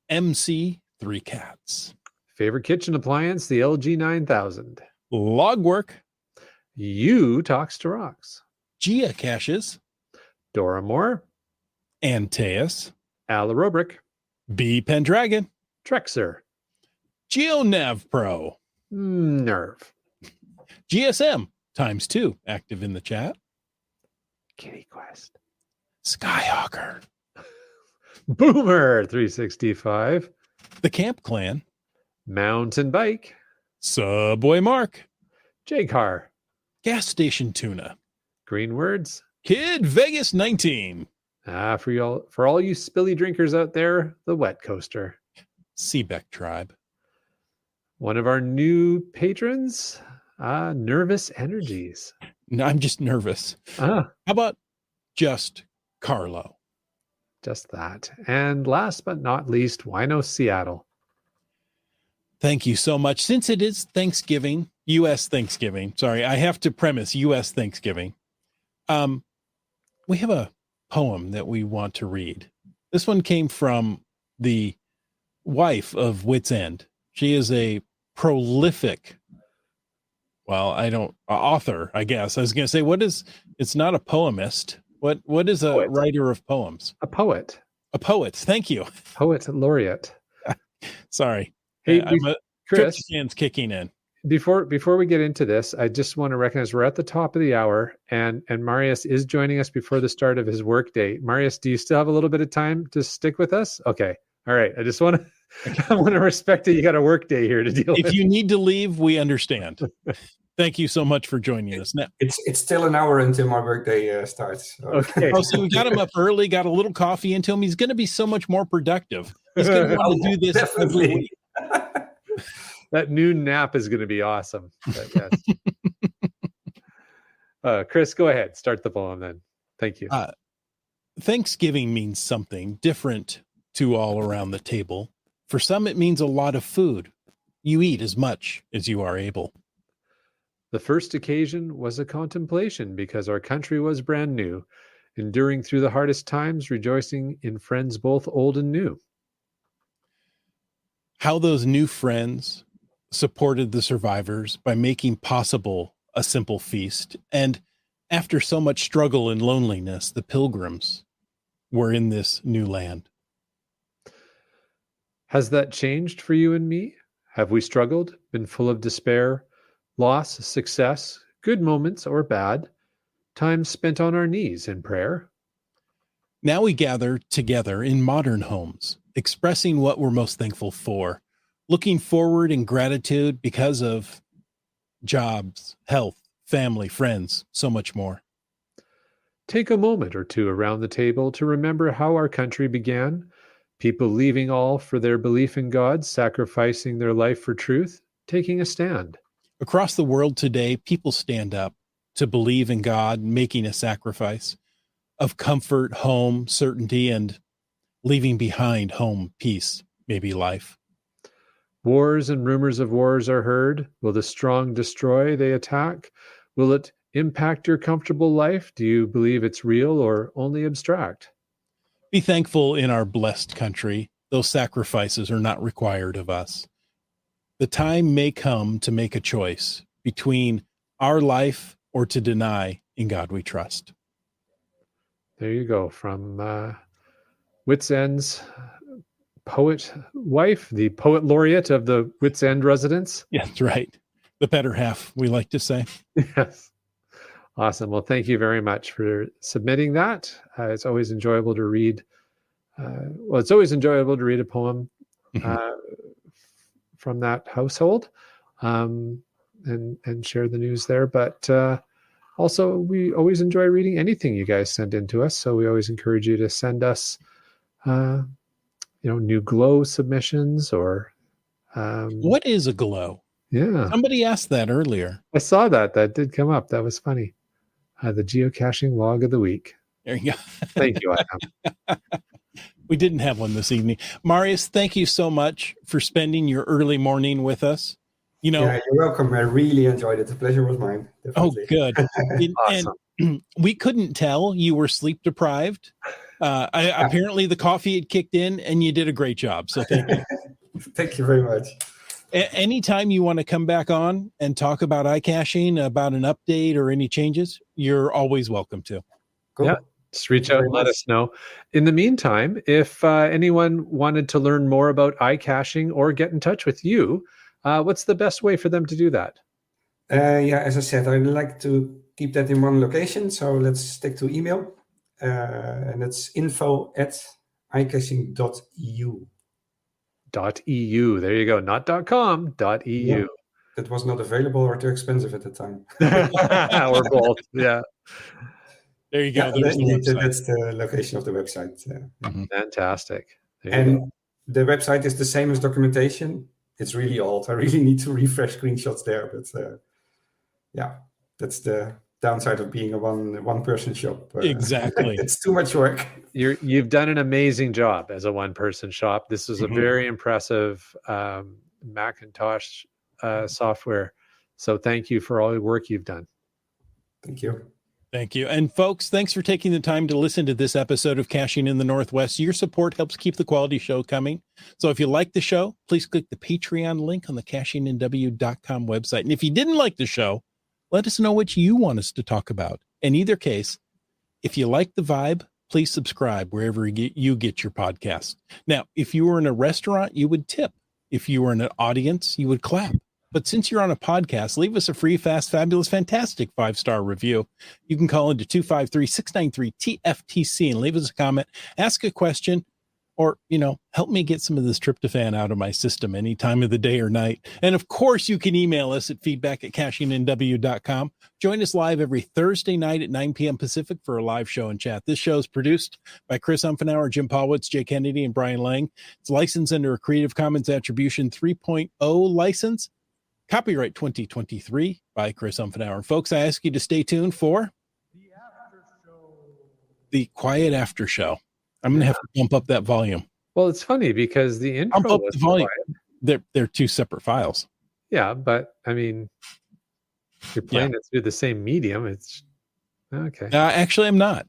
MC 3 Cats. Favorite kitchen appliance, the LG 9000. Logwork. You Talks to Rocks. Geocaches. Dora Moore. Antaeus. Alarobrick. B Pendragon. Trexer. GeoNav Pro. Nerve. GSM times 2 active in the chat. Kitty Quest. Skyhawker. Boomer 365. The Camp Clan. Mountain Bike. Subway Mark. J-Car. Gas Station Tuna. Green Words. Kid Vegas 19. For all you spilly drinkers out there, the Wet Coaster. Seebeck Tribe. One of our new patrons, Nervous Energies. No, I'm just nervous. How about just Carlo? Just that. And last but not least, Wino Seattle. Thank you so much. Since it is Thanksgiving, U.S. Thanksgiving, sorry, I have to premise U.S. Thanksgiving. We have a poem that we want to read. This one came from the wife of Wits End. She is a prolific, author, I guess. I was going to say, it's not a poemist. What is a poet. Writer of poems? A poet. A poet. Thank you. Poet laureate. Sorry. Hey, Chris, hands kicking in. Before we get into this, I just want to recognize we're at the top of the hour, and Marius is joining us before the start of his work day. Marius, do you still have a little bit of time to stick with us? Okay. All right. I just want to respect that you got a work day here to deal with. If you need to leave, we understand. Thank you so much for joining us. Now, it's still an hour until my workday starts. So. Okay. So we got him up early, got a little coffee into him. He's going to be so much more productive. He's going to want to do this definitely. That noon nap is going to be awesome. But yes. Chris, go ahead. Start the poem then. Thank you. Thanksgiving means something different to all around the table. For some, it means a lot of food. You eat as much as you are able. The first occasion was a contemplation because our country was brand new, enduring through the hardest times, rejoicing in friends both old and new. How those new friends supported the survivors by making possible a simple feast. And after so much struggle and loneliness, the pilgrims were in this new land. Has that changed for you and me? Have we struggled, been full of despair, loss, success, good moments or bad, time spent on our knees in prayer? Now we gather together in modern homes, expressing what we're most thankful for, looking forward in gratitude because of jobs, health, family, friends, so much more. Take a moment or two around the table to remember how our country began, people leaving all for their belief in God, sacrificing their life for truth, taking a stand. Across the world today, people stand up to believe in God, making a sacrifice of comfort, home, certainty, and leaving behind home, peace, maybe life. Wars and rumors of wars are heard. Will the strong destroy, they attack? Will it impact your comfortable life? Do you believe it's real or only abstract? Be thankful in our blessed country. Those sacrifices are not required of us. The time may come to make a choice between our life or to deny in God we trust. There you go. From Wits End's poet wife, the poet laureate of the Wits End residence. Yeah, that's right. The better half, we like to say. Yes. Awesome. Well, thank you very much for submitting that. It's always enjoyable to read. It's always enjoyable to read a poem from that household and share the news there. But also, we always enjoy reading anything you guys send in to us. So we always encourage you to send us, new glow submissions or. What is a glow? Yeah. Somebody asked that earlier. I saw that. That did come up. That was funny. The geocaching log of the week. There you go. Thank you, Adam. We didn't have one this evening. Marius, thank you so much for spending your early morning with us. Yeah, you're welcome. I really enjoyed it. The pleasure was mine. Definitely. Oh, good. Awesome. And we couldn't tell you were sleep deprived. Apparently the coffee had kicked in and you did a great job. So thank you. Thank you very much. Anytime you want to come back on and talk about iCaching, about an update or any changes, you're always welcome to. Cool. Yeah, just reach out and let us know. In the meantime, if anyone wanted to learn more about iCaching or get in touch with you, what's the best way for them to do that? As I said, I'd like to keep that in one location. So let's stick to email. And it's info@icaching.eu. .eu. There you go. Not .com, .eu. Yeah, that was not available or too expensive at the time. Or both. Yeah. There you go. Yeah, that's the location of the website. Fantastic. And the website is the same as documentation. It's really old. I really need to refresh screenshots there. But that's the downside of being a one-person shop. Exactly. It's too much work. You've done an amazing job as a one-person shop. This is a very impressive Macintosh software. So thank you for all the work you've done. Thank you. Thank you. And folks, thanks for taking the time to listen to this episode of Caching in the Northwest. Your support helps keep the quality show coming. So if you like the show, please click the Patreon link on the cachingnw.com website. And if you didn't like the show, let us know what you want us to talk about. In either case, if you like the vibe, please subscribe wherever you get your podcast. Now, if you were in a restaurant, you would tip. If you were in an audience, you would clap. But since you're on a podcast, leave us a free, fast, fabulous, fantastic 5-star review. You can call into 253-693-TFTC and leave us a comment, ask a question, or, help me get some of this tryptophan out of my system any time of the day or night. And of course, you can email us at feedback@cachingNW.com. Join us live every Thursday night at 9 p.m. Pacific for a live show and chat. This show is produced by Chris Umfenauer, Jim Paulwitz, Jay Kennedy, and Brian Lang. It's licensed under a Creative Commons Attribution 3.0 license. Copyright 2023 by Chris Umfenauer. Folks, I ask you to stay tuned for the quiet after show. I'm going to have to bump up that volume. Well, it's funny because the intro Bump up was the volume. quiet. They're two separate files. Yeah, but I mean, you're playing it through the same medium. It's okay. Actually, I'm not.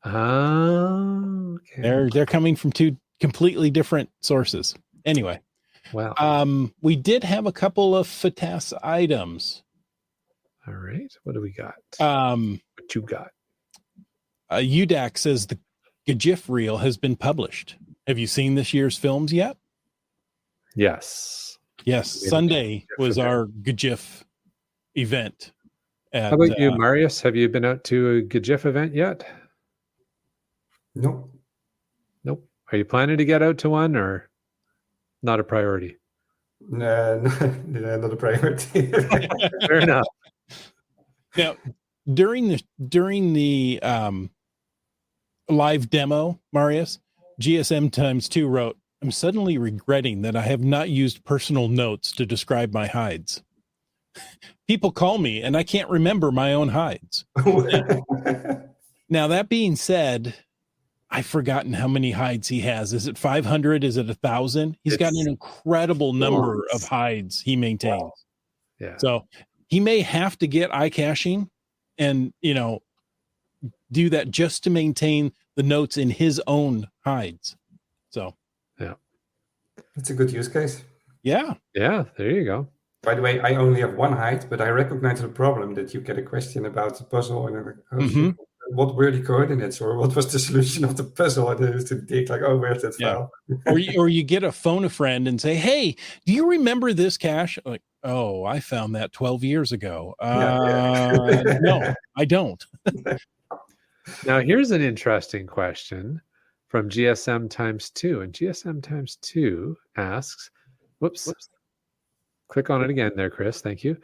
Oh, okay. They're coming from two completely different sources. Anyway, wow. We did have a couple of FATAS items. All right. What do we got? What you got? UDAC says the GIF reel has been published. Have you seen this year's films yet? Yes. Yes. Sunday was our GIF event. How about you, Marius? Have you been out to a GIF event yet? Nope. Are you planning to get out to one or not a priority? No, not a priority. Fair enough. Now, during the live demo, Marius, GSM times 2 wrote, "I'm suddenly regretting that I have not used personal notes to describe my hides. People call me and I can't remember my own hides." Now, that being said, I've forgotten how many hides he has. Is it 500? Is it 1,000? He's got an incredible number of hides he maintains. Wow. Yeah. So he may have to get iCaching and, do that just to maintain the notes in his own hides. So, yeah. That's a good use case. Yeah. Yeah, there you go. By the way, I only have one hide, but I recognize the problem that you get a question about the puzzle and shit, what were the coordinates or what was the solution of the puzzle? And I used to dig like, where's that file? or you get a phone a friend and say, "Hey, do you remember this cache?" Like, "Oh, I found that 12 years ago." No, I don't. Now, here's an interesting question from GSM times 2. And GSM times 2 asks, whoops. Click on it again there, Chris. Thank you.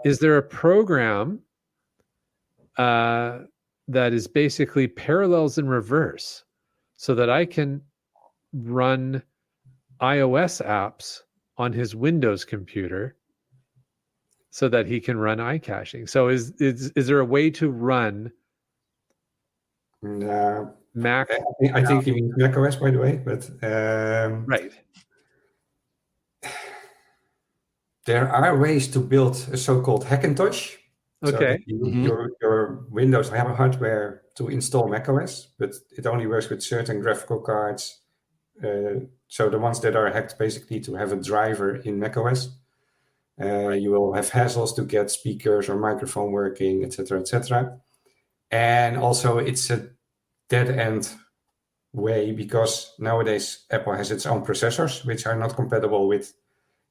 Is there a program that is basically parallels in reverse so that I can run iOS apps on his Windows computer so that he can run iCaching? So is there a way to run Mac? I think you mean macOS, by the way, but right. There are ways to build a so-called Hackintosh. Okay. So your Windows have a hardware to install macOS, but it only works with certain graphical cards. So the ones that are hacked basically to have a driver in macOS. You will have hassles to get speakers or microphone working, etc., etc. And also it's a dead-end way because nowadays Apple has its own processors, which are not compatible with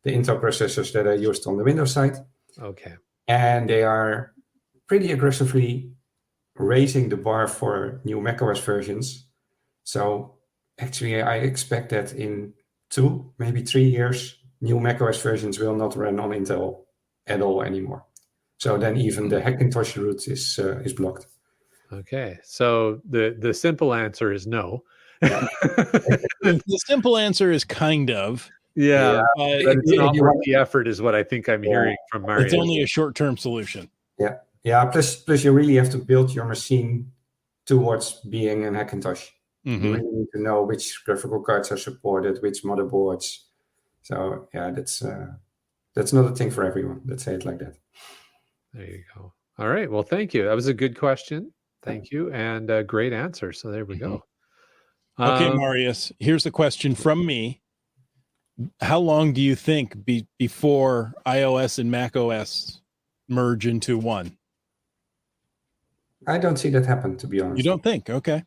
the Intel processors that are used on the Windows side. Okay. And they are pretty aggressively raising the bar for new macOS versions. So actually, I expect that in 2, maybe 3 years, new macOS versions will not run on Intel at all anymore. So then even the Hackintosh route is blocked. Okay. So the simple answer is no. The simple answer is kind of. Yeah, but it's not worth the effort is what I think I'm hearing from Marius. It's only a short-term solution. Yeah. Plus you really have to build your machine towards being an Hackintosh. You really need to know which graphical cards are supported, which motherboards. So yeah, that's not a thing for everyone. Let's say it like that. There you go. All right. Well, thank you. That was a good question. Thank you. And a great answer. So there we go. Okay, Marius, here's a question from me. How long do you think before iOS and macOS merge into one? I don't see that happen, to be honest. You don't think? Okay.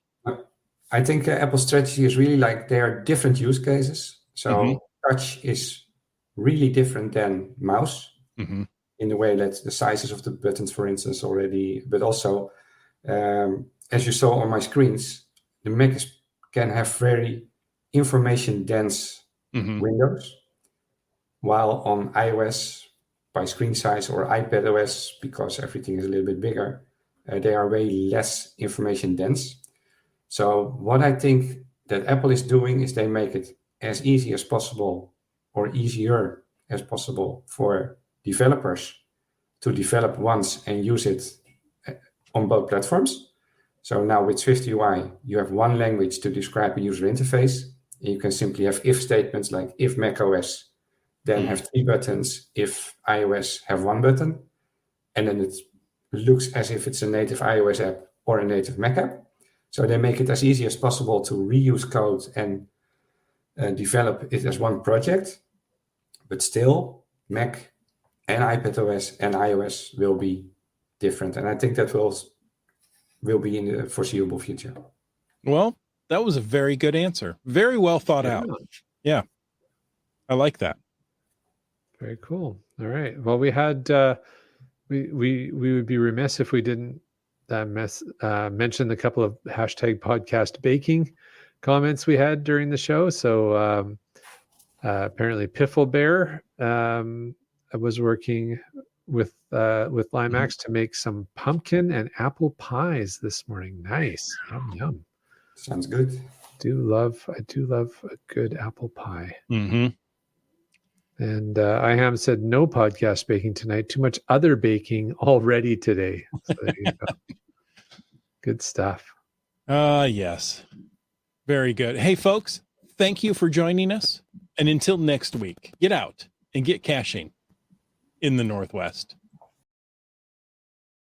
I think Apple's strategy is really like there are different use cases. So touch is really different than mouse in the way that the sizes of the buttons, for instance, already, but also, as you saw on my screens, the Mac can have very information dense Mhm. windows, while on iOS, by screen size, or iPadOS, because everything is a little bit bigger, they are way less information dense. So what I think that Apple is doing is they make it as easy as possible, or easier as possible, for developers to develop once and use it on both platforms. So now with SwiftUI, you have one language to describe a user interface. And you can simply have if statements like if macOS, then have 3 buttons, if iOS, have 1 button. And then it looks as if it's a native iOS app or a native Mac app. So they make it as easy as possible to reuse code and develop it as one project. But still, Mac and iPadOS and iOS will be different. And I think that will be in the foreseeable future. Well, that was a very good answer. Very well thought out. Yeah. I like that. Very cool. All right. Well, we had we would be remiss if we didn't mention the couple of hashtag podcast baking comments we had during the show. So apparently Piffle Bear was working with Limax to make some pumpkin and apple pies this morning. Nice. Yum yum. Sounds good. I do love a good apple pie. Mm-hmm. And IHAM said no podcast baking tonight. Too much other baking already today. So there you go. Good stuff. Yes. Very good. Hey, folks, thank you for joining us. And until next week, get out and get caching in the Northwest.